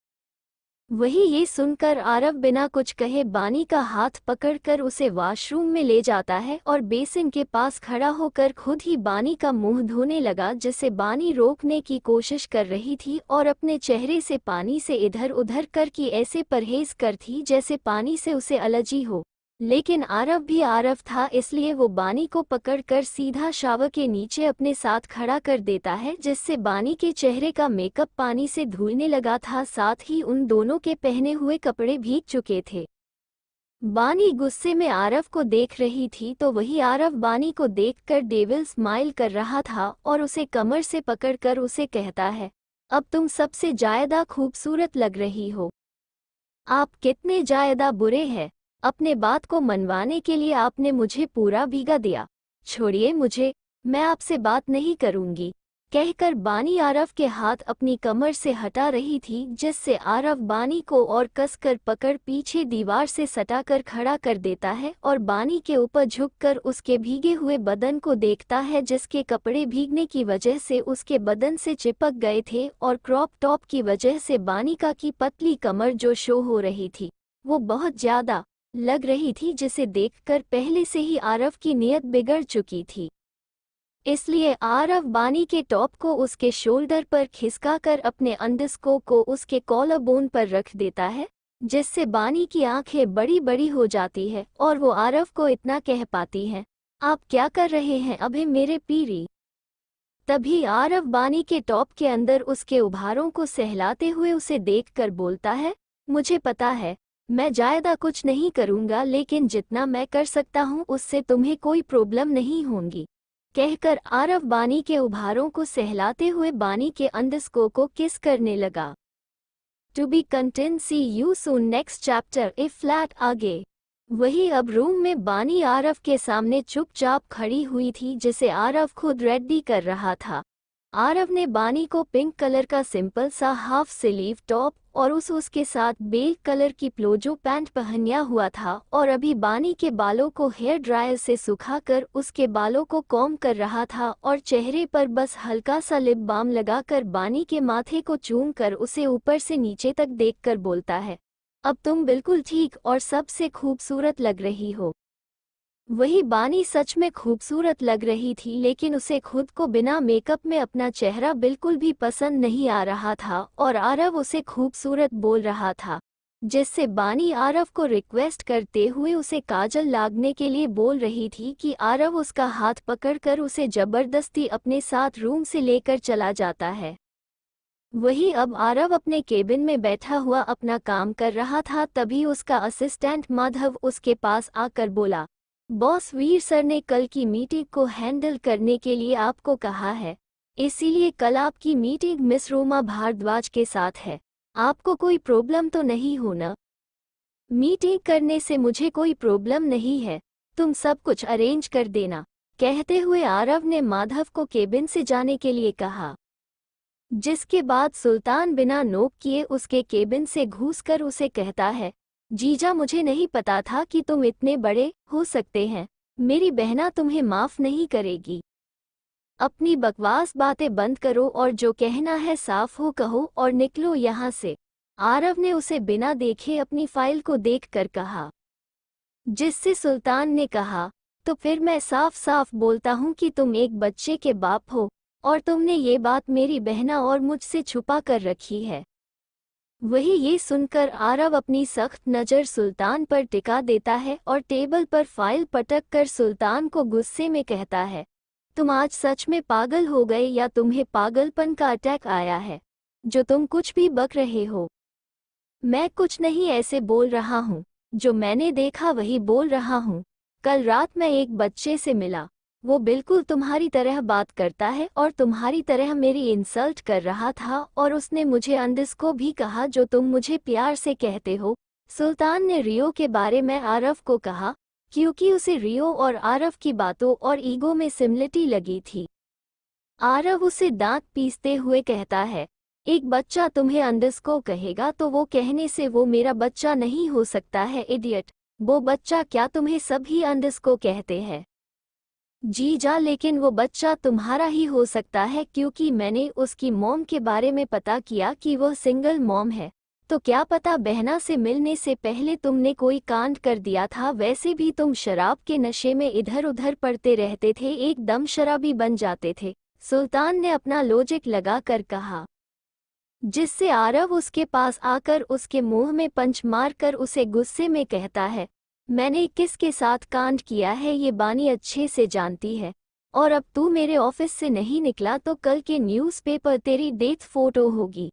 वही ये सुनकर आरव बिना कुछ कहे बानी का हाथ पकड़कर उसे वॉशरूम में ले जाता है और बेसिन के पास खड़ा होकर खुद ही बानी का मुंह धोने लगा, जिसे बानी रोकने की कोशिश कर रही थी और अपने चेहरे से पानी से इधर उधर कर की ऐसे परहेज कर थी जैसे पानी से उसे एलर्जी हो। लेकिन आरव भी आरव था, इसलिए वो बानी को पकड़कर सीधा शावर के नीचे अपने साथ खड़ा कर देता है, जिससे बानी के चेहरे का मेकअप पानी से धुलने लगा था। साथ ही उन दोनों के पहने हुए कपड़े भीग चुके थे। बानी गुस्से में आरव को देख रही थी तो वही आरव बानी को देखकर डेविल स्माइल कर रहा था और उसे कमर से पकड़कर उसे कहता है, अब तुम सबसे ज्यादा खूबसूरत लग रही हो। आप कितने ज्यादा बुरे हैं, अपने बात को मनवाने के लिए आपने मुझे पूरा भीगा दिया। छोड़िए मुझे, मैं आपसे बात नहीं करूंगी, कहकर बानी आरव के हाथ अपनी कमर से हटा रही थी, जिससे आरव बानी को और कसकर पकड़ पीछे दीवार से सटाकर खड़ा कर देता है और बानी के ऊपर झुककर उसके भीगे हुए बदन को देखता है, जिसके कपड़े भीगने की वजह से उसके बदन से चिपक गए थे और क्रॉप टॉप की वजह से बानिका की पतली कमर जो शो हो रही थी वो बहुत ज्यादा लग रही थी, जिसे देखकर पहले से ही आरव की नीयत बिगड़ चुकी थी। इसलिए आरव बानी के टॉप को उसके शोल्डर पर खिसकाकर अपने अंडरस्कोर को उसके कॉलर बोन पर रख देता है, जिससे बानी की आंखें बड़ी बड़ी हो जाती है और वो आरव को इतना कह पाती है, आप क्या कर रहे हैं अभी मेरे पीरी। तभी आरव बानी के टॉप के अंदर उसके उभारों को सहलाते हुए उसे देखकर बोलता है, मुझे पता है मैं ज्यादा कुछ नहीं करूंगा, लेकिन जितना मैं कर सकता हूं उससे तुम्हें कोई प्रॉब्लम नहीं होगी, कहकर आरव बानी के उभारों को सहलाते हुए बानी के अंडरस्कोर को किस करने लगा। To be continue, see you soon next chapter. ए फ्लैट आगे। वही अब रूम में बानी आरव के सामने चुपचाप खड़ी हुई थी, जिसे आरव खुद रेडी कर रहा था। आरव ने बानी को पिंक कलर का सिंपल सा हाफ स्लीव टॉप और उसके साथ बेज कलर की प्लाजो पैंट पहनाया हुआ था और अभी बानी के बालों को हेयर ड्रायर से सुखाकर उसके बालों को कॉम्ब कर रहा था और चेहरे पर बस हल्का सा लिप बाम लगाकर बानी के माथे को चूम कर उसे ऊपर से नीचे तक देखकर बोलता है, अब तुम बिल्कुल ठीक और सबसे खूबसूरत लग रही हो। वही बानी सच में खूबसूरत लग रही थी, लेकिन उसे खुद को बिना मेकअप में अपना चेहरा बिल्कुल भी पसंद नहीं आ रहा था और आरव उसे खूबसूरत बोल रहा था, जिससे बानी आरव को रिक्वेस्ट करते हुए उसे काजल लागने के लिए बोल रही थी कि आरव उसका हाथ पकड़कर उसे जबरदस्ती अपने साथ रूम से लेकर चला जाता है। वही अब आरव अपने केबिन में बैठा हुआ अपना काम कर रहा था, तभी उसका असिस्टेंट माधव उसके पास आकर बोला, बॉस, वीर सर ने कल की मीटिंग को हैंडल करने के लिए आपको कहा है, इसीलिए कल आपकी मीटिंग मिस रोमा भारद्वाज के साथ है। आपको कोई प्रॉब्लम तो नहीं हो ना? मीटिंग करने से मुझे कोई प्रॉब्लम नहीं है, तुम सब कुछ अरेंज कर देना, कहते हुए आरव ने माधव को केबिन से जाने के लिए कहा। जिसके बाद सुल्तान बिना नोक किए उसके केबिन से घुसकर उसे कहता है, जीजा, मुझे नहीं पता था कि तुम इतने बड़े हो सकते हैं, मेरी बहना तुम्हें माफ नहीं करेगी। अपनी बकवास बातें बंद करो और जो कहना है साफ हो कहो और निकलो यहाँ से, आरव ने उसे बिना देखे अपनी फाइल को देखकर कहा। जिससे सुल्तान ने कहा, तो फिर मैं साफ साफ बोलता हूँ कि तुम एक बच्चे के बाप हो और तुमने ये बात मेरी बहना और मुझसे छुपा कर रखी है। वही ये सुनकर आरव अपनी सख्त नज़र सुल्तान पर टिका देता है और टेबल पर फाइल पटक कर सुल्तान को गुस्से में कहता है, तुम आज सच में पागल हो गए या तुम्हें पागलपन का अटैक आया है, जो तुम कुछ भी बक रहे हो? मैं कुछ नहीं ऐसे बोल रहा हूँ, जो मैंने देखा वही बोल रहा हूँ। कल रात मैं एक बच्चे से मिला, वो बिल्कुल तुम्हारी तरह बात करता है और तुम्हारी तरह मेरी इंसल्ट कर रहा था, और उसने मुझे अंदिस को भी कहा जो तुम मुझे प्यार से कहते हो। सुल्तान ने रियो के बारे में आरव को कहा, क्योंकि उसे रियो और आरव की बातों और ईगो में सिमिलरिटी लगी थी। आरव उसे दांत पीसते हुए कहता है, एक बच्चा तुम्हें अंदिस को कहेगा तो वो कहने से वो मेरा बच्चा नहीं हो सकता है इडियट। वो बच्चा क्या तुम्हें सभी अंदिस को कहते हैं? जी जा, लेकिन वो बच्चा तुम्हारा ही हो सकता है क्योंकि मैंने उसकी मॉम के बारे में पता किया कि वह सिंगल मॉम है। तो क्या पता बहना से मिलने से पहले तुमने कोई कांड कर दिया था। वैसे भी तुम शराब के नशे में इधर उधर पड़ते रहते थे, एकदम शराबी बन जाते थे। सुल्तान ने अपना लॉजिक लगाकर कहा, जिससे आरव उसके पास आकर उसके मुंह में पंच मारकर उसे गुस्से में कहता है, मैंने किसके साथ कांड किया है ये बानी अच्छे से जानती है, और अब तू मेरे ऑफिस से नहीं निकला तो कल के न्यूज़पेपर तेरी डेथ फोटो होगी।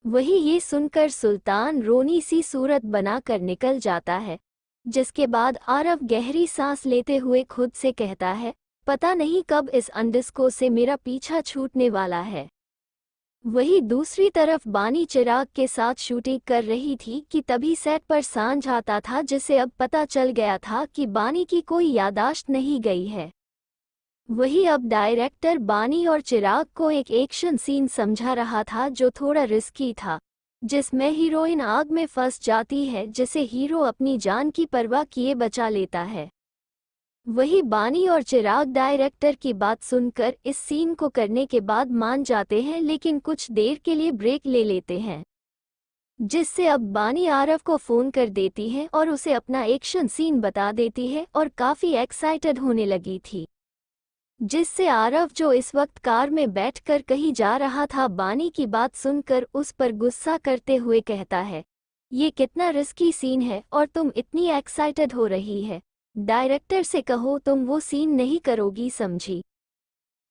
वही ये सुनकर सुल्तान रोनी सी सूरत बनाकर निकल जाता है, जिसके बाद आरव गहरी सांस लेते हुए खुद से कहता है, पता नहीं कब इस अंडिस्को से मेरा पीछा छूटने वाला है। वही दूसरी तरफ बानी चिराग के साथ शूटिंग कर रही थी कि तभी सेट पर सांझ आता था, जिसे अब पता चल गया था कि बानी की कोई यादाश्त नहीं गई है। वही अब डायरेक्टर बानी और चिराग को एक एक्शन सीन समझा रहा था जो थोड़ा रिस्की था, जिसमें हीरोइन आग में फंस जाती है जिसे हीरो अपनी जान की परवाह किए बचा लेता है। वही बानी और चिराग डायरेक्टर की बात सुनकर इस सीन को करने के बाद मान जाते हैं, लेकिन कुछ देर के लिए ब्रेक ले लेते हैं, जिससे अब बानी आरव को फ़ोन कर देती है और उसे अपना एक्शन सीन बता देती है और काफ़ी एक्साइटेड होने लगी थी, जिससे आरव जो इस वक्त कार में बैठकर कहीं जा रहा था बानी की बात सुनकर उस पर गुस्सा करते हुए कहता है, ये कितना रिस्की सीन है और तुम इतनी एक्साइटेड हो रही है। डायरेक्टर से कहो तुम वो सीन नहीं करोगी, समझी?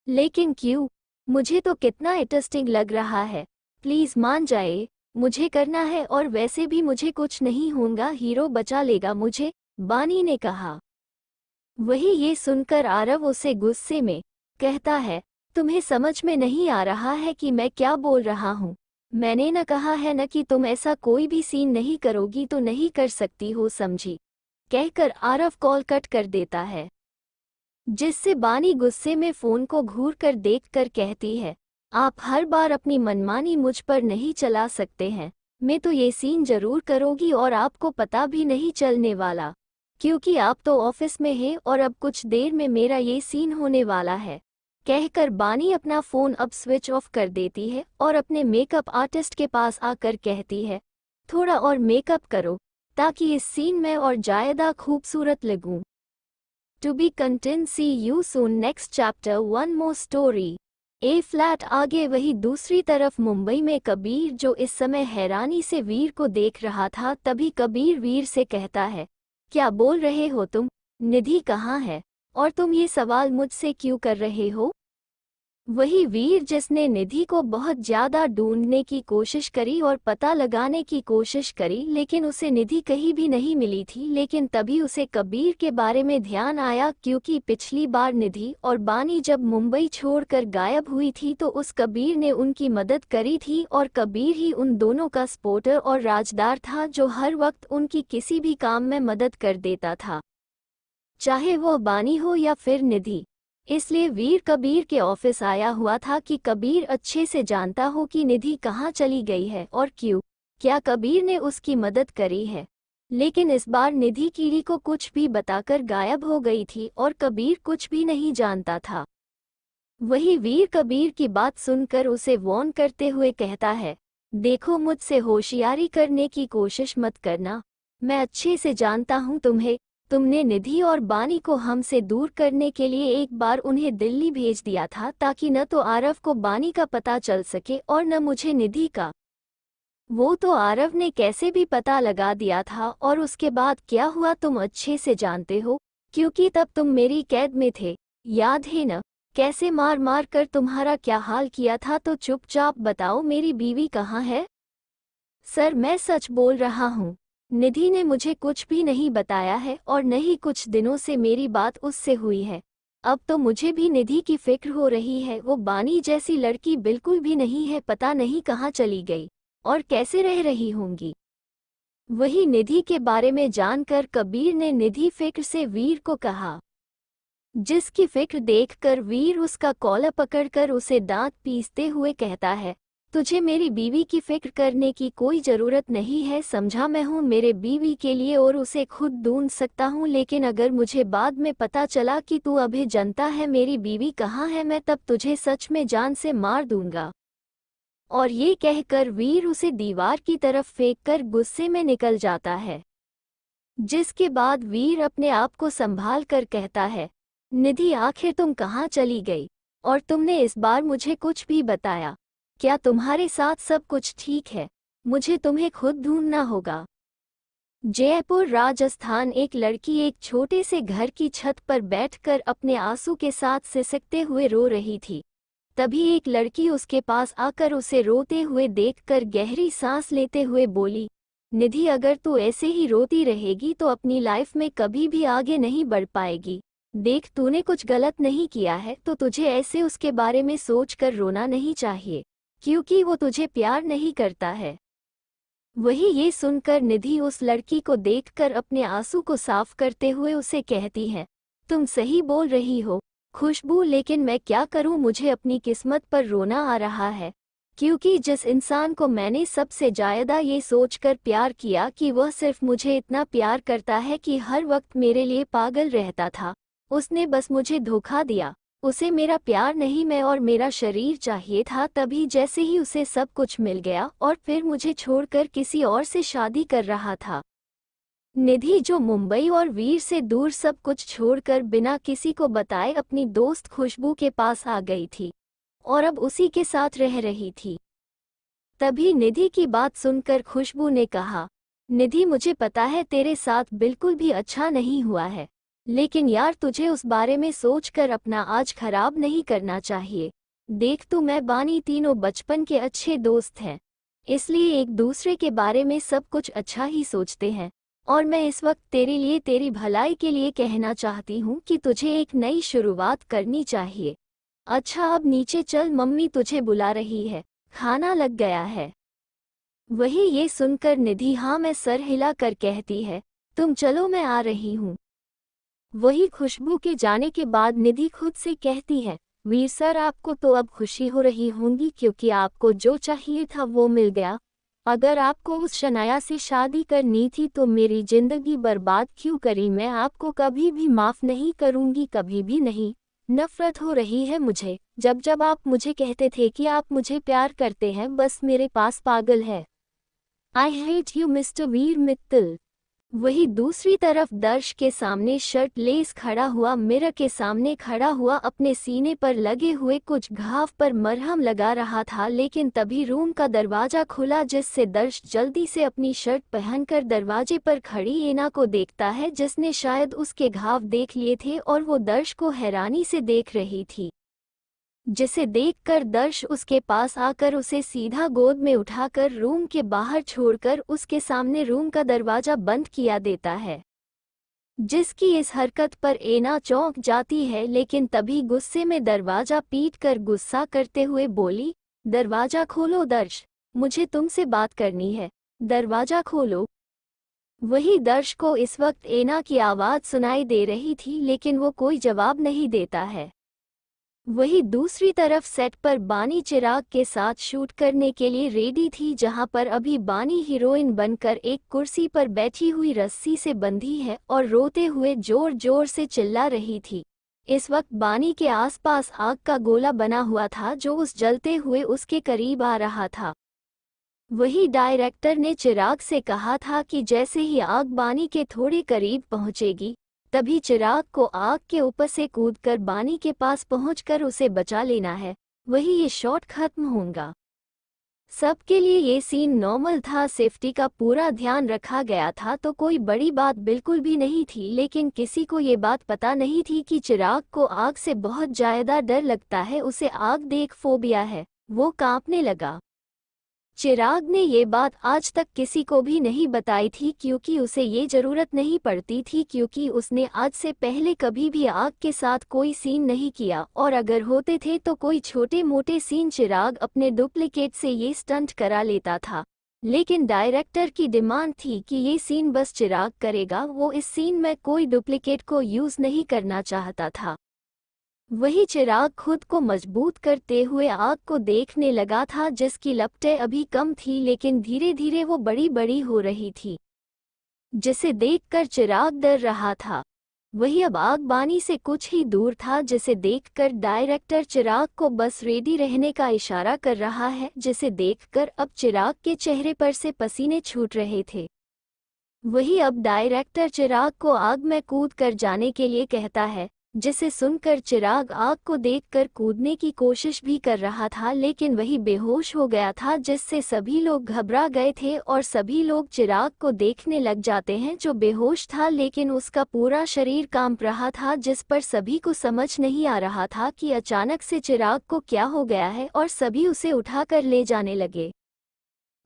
लेकिन क्यों? मुझे तो कितना इंटरेस्टिंग लग रहा है, प्लीज़ मान जाए, मुझे करना है और वैसे भी मुझे कुछ नहीं होगा, हीरो बचा लेगा मुझे, बानी ने कहा। वही ये सुनकर आरव उसे गुस्से में कहता है, तुम्हें समझ में नहीं आ रहा है कि मैं क्या बोल रहा हूँ? मैंने न कहा है न कि तुम ऐसा कोई भी सीन नहीं करोगी तो नहीं कर सकती हो, समझी? कहकर आरव कॉल कट कर देता है, जिससे बानी गुस्से में फ़ोन को घूर कर देखकर कहती है, आप हर बार अपनी मनमानी मुझ पर नहीं चला सकते हैं, मैं तो ये सीन ज़रूर करोगी और आपको पता भी नहीं चलने वाला, क्योंकि आप तो ऑफिस में हैं और अब कुछ देर में मेरा ये सीन होने वाला है। कहकर बानी अपना फ़ोन अब स्विच ऑफ कर देती है और अपने मेकअप आर्टिस्ट के पास आकर कहती है, थोड़ा और मेकअप करो ताकि इस सीन में और ज़्यादा खूबसूरत लगूं। To be continue, see you soon, next chapter, one more story. A flat. आगे वही दूसरी तरफ मुंबई में कबीर जो इस समय हैरानी से वीर को देख रहा था, तभी कबीर वीर से कहता है, क्या बोल रहे हो तुम? निधि कहाँ है और तुम ये सवाल मुझसे क्यों कर रहे हो? वही वीर जिसने निधि को बहुत ज़्यादा ढूंढने की कोशिश करी और पता लगाने की कोशिश करी, लेकिन उसे निधि कहीं भी नहीं मिली थी। लेकिन तभी उसे कबीर के बारे में ध्यान आया, क्योंकि पिछली बार निधि और बानी जब मुंबई छोड़कर गायब हुई थी तो उस कबीर ने उनकी मदद करी थी, और कबीर ही उन दोनों का सपोर्टर और राजदार था जो हर वक्त उनकी किसी भी काम में मदद कर देता था, चाहे वह बानी हो या फिर निधि। इसलिए वीर कबीर के ऑफिस आया हुआ था कि कबीर अच्छे से जानता हो कि निधि कहाँ चली गई है और क्यों, क्या कबीर ने उसकी मदद करी है। लेकिन इस बार निधि कीड़ी को कुछ भी बताकर गायब हो गई थी और कबीर कुछ भी नहीं जानता था। वही वीर कबीर की बात सुनकर उसे वार्न करते हुए कहता है, देखो, मुझसे होशियारी करने की कोशिश मत करना, मैं अच्छे से जानता हूँ तुम्हें। तुमने निधि और बानी को हमसे दूर करने के लिए एक बार उन्हें दिल्ली भेज दिया था, ताकि न तो आरव को बानी का पता चल सके और न मुझे निधि का। वो तो आरव ने कैसे भी पता लगा दिया था, और उसके बाद क्या हुआ तुम अच्छे से जानते हो, क्योंकि तब तुम मेरी कैद में थे, याद है न? कैसे मार मार कर तुम्हारा क्या हाल किया था। तो चुपचाप बताओ, मेरी बीवी कहाँ है? सर, मैं सच बोल रहा हूँ, निधि ने मुझे कुछ भी नहीं बताया है और न ही कुछ दिनों से मेरी बात उससे हुई है। अब तो मुझे भी निधि की फिक्र हो रही है। वो बानी जैसी लड़की बिल्कुल भी नहीं है, पता नहीं कहाँ चली गई और कैसे रह रही होंगी। वही निधि के बारे में जानकर कबीर ने निधि फिक्र से वीर को कहा, जिसकी फिक्र देखकर वीर उसका कॉलर पकड़कर उसे दांत पीसते हुए कहता है, तुझे मेरी बीवी की फिक्र करने की कोई ज़रूरत नहीं है, समझा? मैं हूँ मेरे बीवी के लिए और उसे खुद ढूंढ सकता हूँ, लेकिन अगर मुझे बाद में पता चला कि तू अभी जानता है मेरी बीवी कहाँ है, मैं तब तुझे सच में जान से मार दूंगा। और ये कहकर वीर उसे दीवार की तरफ फेंककर गुस्से में निकल जाता है। जिसके बाद वीर अपने आप को संभाल कर कहता है, निधि आखिर तुम कहाँ चली गई? और तुमने इस बार मुझे कुछ भी बताया? क्या तुम्हारे साथ सब कुछ ठीक है? मुझे तुम्हें खुद ढूंढना होगा। जयपुर राजस्थान। एक लड़की एक छोटे से घर की छत पर बैठकर अपने आंसू के साथ सिसकते हुए रो रही थी। तभी एक लड़की उसके पास आकर उसे रोते हुए देखकर गहरी सांस लेते हुए बोली, निधि अगर तू ऐसे ही रोती रहेगी तो अपनी लाइफ में कभी भी आगे नहीं बढ़ पाएगी। देख, तूने कुछ गलत नहीं किया है तो तुझे ऐसे उसके बारे में सोचकर रोना नहीं चाहिए, क्योंकि वो तुझे प्यार नहीं करता है। वही ये सुनकर निधि उस लड़की को देखकर अपने आंसू को साफ करते हुए उसे कहती है, तुम सही बोल रही हो खुशबू, लेकिन मैं क्या करूं, मुझे अपनी किस्मत पर रोना आ रहा है, क्योंकि जिस इंसान को मैंने सबसे ज्यादा ये सोचकर प्यार किया कि वह सिर्फ मुझे इतना प्यार करता है कि हर वक्त मेरे लिए पागल रहता था, उसने बस मुझे धोखा दिया। उसे मेरा प्यार नहीं, मैं और मेरा शरीर चाहिए था। तभी जैसे ही उसे सब कुछ मिल गया और फिर मुझे छोड़कर किसी और से शादी कर रहा था। निधि जो मुंबई और वीर से दूर सब कुछ छोड़कर बिना किसी को बताए अपनी दोस्त खुशबू के पास आ गई थी और अब उसी के साथ रह रही थी। तभी निधि की बात सुनकर खुशबू ने कहा, निधि मुझे पता है तेरे साथ बिल्कुल भी अच्छा नहीं हुआ है, लेकिन यार तुझे उस बारे में सोचकर अपना आज खराब नहीं करना चाहिए। देख, तू मैं बानी तीनों बचपन के अच्छे दोस्त हैं, इसलिए एक दूसरे के बारे में सब कुछ अच्छा ही सोचते हैं। और मैं इस वक्त तेरे लिए, तेरी भलाई के लिए कहना चाहती हूँ कि तुझे एक नई शुरुआत करनी चाहिए। अच्छा अब नीचे चल, मम्मी तुझे बुला रही है, खाना लग गया है। वही ये सुनकर निधि हाँ मैं सर हिलाकर कहती है, तुम चलो मैं आ रही हूँ। वही खुशबू के जाने के बाद निधि खुद से कहती है, वीर सर आपको तो अब खुशी हो रही होंगी क्योंकि आपको जो चाहिए था वो मिल गया। अगर आपको उस शनाया से शादी करनी थी तो मेरी जिंदगी बर्बाद क्यों करी? मैं आपको कभी भी माफ नहीं करूंगी, कभी भी नहीं। नफरत हो रही है मुझे जब जब आप मुझे कहते थे कि आप मुझे प्यार करते हैं, बस मेरे पास पागल है। आई हेट यू मिस्टर वीर मित्तल। वही दूसरी तरफ दर्श के सामने शर्ट लेस खड़ा हुआ, मिरर के सामने खड़ा हुआ अपने सीने पर लगे हुए कुछ घाव पर मरहम लगा रहा था, लेकिन तभी रूम का दरवाजा खुला जिससे दर्श जल्दी से अपनी शर्ट पहनकर दरवाजे पर खड़ी एना को देखता है, जिसने शायद उसके घाव देख लिए थे और वो दर्श को हैरानी से देख रही थी, जिसे देखकर दर्श उसके पास आकर उसे सीधा गोद में उठाकर रूम के बाहर छोड़कर उसके सामने रूम का दरवाजा बंद किया देता है। जिसकी इस हरकत पर एना चौंक जाती है, लेकिन तभी गुस्से में दरवाजा पीटकर गुस्सा करते हुए बोली, दरवाजा खोलो दर्श, मुझे तुमसे बात करनी है, दरवाजा खोलो। वही दर्श को इस वक्त एना की आवाज़ सुनाई दे रही थी, लेकिन वो कोई जवाब नहीं देता है। वही दूसरी तरफ सेट पर बानी चिराग के साथ शूट करने के लिए रेडी थी, जहां पर अभी बानी हीरोइन बनकर एक कुर्सी पर बैठी हुई रस्सी से बंधी है और रोते हुए जोर जोर से चिल्ला रही थी। इस वक्त बानी के आसपास आग का गोला बना हुआ था जो उस जलते हुए उसके करीब आ रहा था। वही डायरेक्टर ने चिराग से कहा था कि जैसे ही आग बानी के थोड़े करीब पहुंचेगी तभी चिराग को आग के ऊपर से कूदकर बानी के पास पहुंचकर उसे बचा लेना है, वही ये शॉट खत्म होगा। सबके लिए ये सीन नॉर्मल था, सेफ्टी का पूरा ध्यान रखा गया था, तो कोई बड़ी बात बिल्कुल भी नहीं थी। लेकिन किसी को ये बात पता नहीं थी कि चिराग को आग से बहुत ज्यादा डर लगता है, उसे आग देख फोबिया है। वो कांपने लगा। चिराग ने ये बात आज तक किसी को भी नहीं बताई थी क्योंकि उसे ये जरूरत नहीं पड़ती थी, क्योंकि उसने आज से पहले कभी भी आग के साथ कोई सीन नहीं किया, और अगर होते थे तो कोई छोटे मोटे सीन चिराग अपने डुप्लीकेट से ये स्टंट करा लेता था। लेकिन डायरेक्टर की डिमांड थी कि ये सीन बस चिराग करेगा, वो इस सीन में कोई डुप्लीकेट को यूज नहीं करना चाहता था। वही चिराग खुद को मजबूत करते हुए आग को देखने लगा था, जिसकी लपटें अभी कम थी लेकिन धीरे धीरे वो बड़ी बड़ी हो रही थी, जिसे देखकर चिराग डर रहा था। वही अब आग बानी से कुछ ही दूर था, जिसे देखकर डायरेक्टर चिराग को बस रेडी रहने का इशारा कर रहा है, जिसे देखकर अब चिराग के चेहरे पर से पसीने छूट रहे थे। वही अब डायरेक्टर चिराग को आग में कूद कर जाने के लिए कहता है, जिसे सुनकर चिराग आग को देखकर कूदने की कोशिश भी कर रहा था, लेकिन वही बेहोश हो गया था, जिससे सभी लोग घबरा गए थे और सभी लोग चिराग को देखने लग जाते हैं जो बेहोश था, लेकिन उसका पूरा शरीर कांप रहा था, जिस पर सभी को समझ नहीं आ रहा था कि अचानक से चिराग को क्या हो गया है, और सभी उसे उठाकर ले जाने लगे।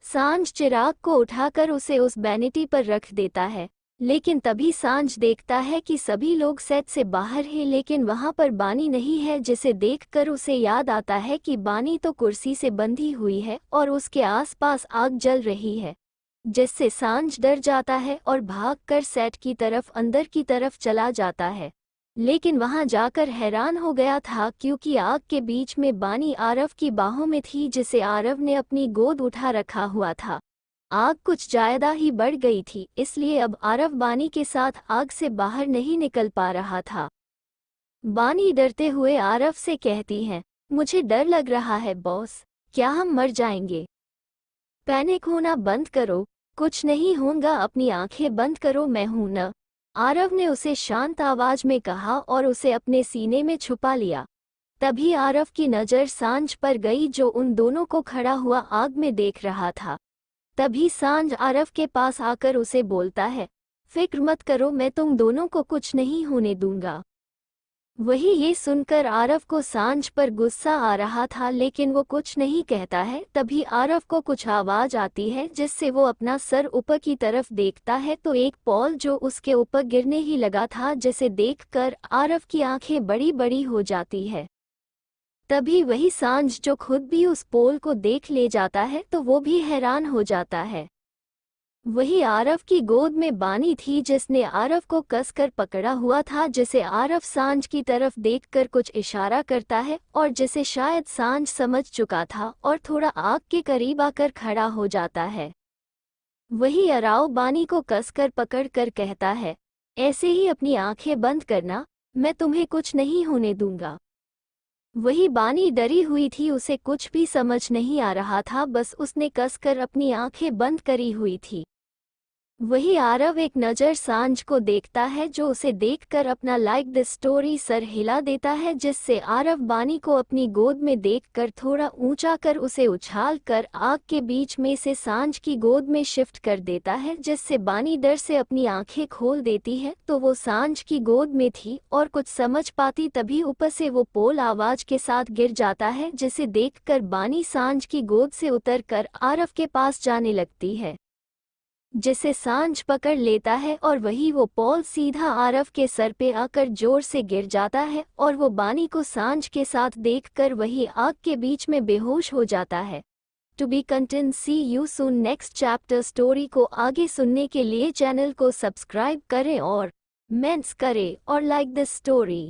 सांझ चिराग को उठाकर उसे उस वैनिटी पर रख देता है, लेकिन तभी सांझ देखता है कि सभी लोग सेट से बाहर हैं, लेकिन वहां पर बानी नहीं है, जिसे देखकर उसे याद आता है कि बानी तो कुर्सी से बंधी हुई है और उसके आसपास आग जल रही है, जिससे सांझ डर जाता है और भागकर सेट की तरफ अंदर की तरफ चला जाता है। लेकिन वहां जाकर हैरान हो गया था, क्योंकि आग के बीच में बानी आरव की बाहों में थी, जिसे आरव ने अपनी गोद उठा रखा हुआ था। आग कुछ ज्यादा ही बढ़ गई थी, इसलिए अब आरव बानी के साथ आग से बाहर नहीं निकल पा रहा था। बानी डरते हुए आरव से कहती है, मुझे डर लग रहा है बॉस, क्या हम मर जाएंगे? पैनिक होना बंद करो, कुछ नहीं होगा, अपनी आंखें बंद करो, मैं हूं न। आरव ने उसे शांत आवाज में कहा और उसे अपने सीने में छुपा लिया। तभी आरव की नज़र सांझ पर गई, जो उन दोनों को खड़ा हुआ आग में देख रहा था। तभी सांझ आरव के पास आकर उसे बोलता है, फिक्र मत करो, मैं तुम दोनों को कुछ नहीं होने दूंगा। वही ये सुनकर आरव को सांझ पर गुस्सा आ रहा था, लेकिन वो कुछ नहीं कहता है। तभी आरव को कुछ आवाज आती है, जिससे वो अपना सर ऊपर की तरफ देखता है तो एक पॉल जो उसके ऊपर गिरने ही लगा था, जिसे देखकर आरव की आंखें बड़ी बड़ी हो जाती है। तभी वही सांझ जो खुद भी उस पोल को देख ले जाता है तो वो भी हैरान हो जाता है। वही आरव की गोद में बानी थी, जिसने आरव को कसकर पकड़ा हुआ था, जिसे आरव सांझ की तरफ देखकर कुछ इशारा करता है और जिसे शायद सांझ समझ चुका था और थोड़ा आग के करीब आकर खड़ा हो जाता है। वही अराव बानी को कसकर पकड़कर कहता है, ऐसे ही अपनी आंखें बंद करना, मैं तुम्हें कुछ नहीं होने दूंगा। वही बानी डरी हुई थी, उसे कुछ भी समझ नहीं आ रहा था, बस उसने कसकर अपनी आंखें बंद करी हुई थी। वही आरव एक नज़र सांझ को देखता है, जो उसे देखकर अपना लाइक द स्टोरी सर हिला देता है, जिससे आरव बानी को अपनी गोद में देखकर थोड़ा ऊंचा कर उसे उछाल कर आग के बीच में से सांझ की गोद में शिफ्ट कर देता है, जिससे बानी डर से अपनी आंखें खोल देती है तो वो सांझ की गोद में थी और कुछ समझ पाती। तभी ऊपर से वो पोल आवाज के साथ गिर जाता है, जिसे देखकर बानी सांझ की गोद से उतरकर आरव के पास जाने लगती है, जिसे सांझ पकड़ लेता है और वही वो पॉल सीधा आरव के सर पे आकर जोर से गिर जाता है और वो बानी को सांझ के साथ देखकर वही आग के बीच में बेहोश हो जाता है। To be continued, see you soon next chapter. Story को आगे सुनने के लिए चैनल को सब्सक्राइब करें और कमेंट्स करें और लाइक दिस स्टोरी।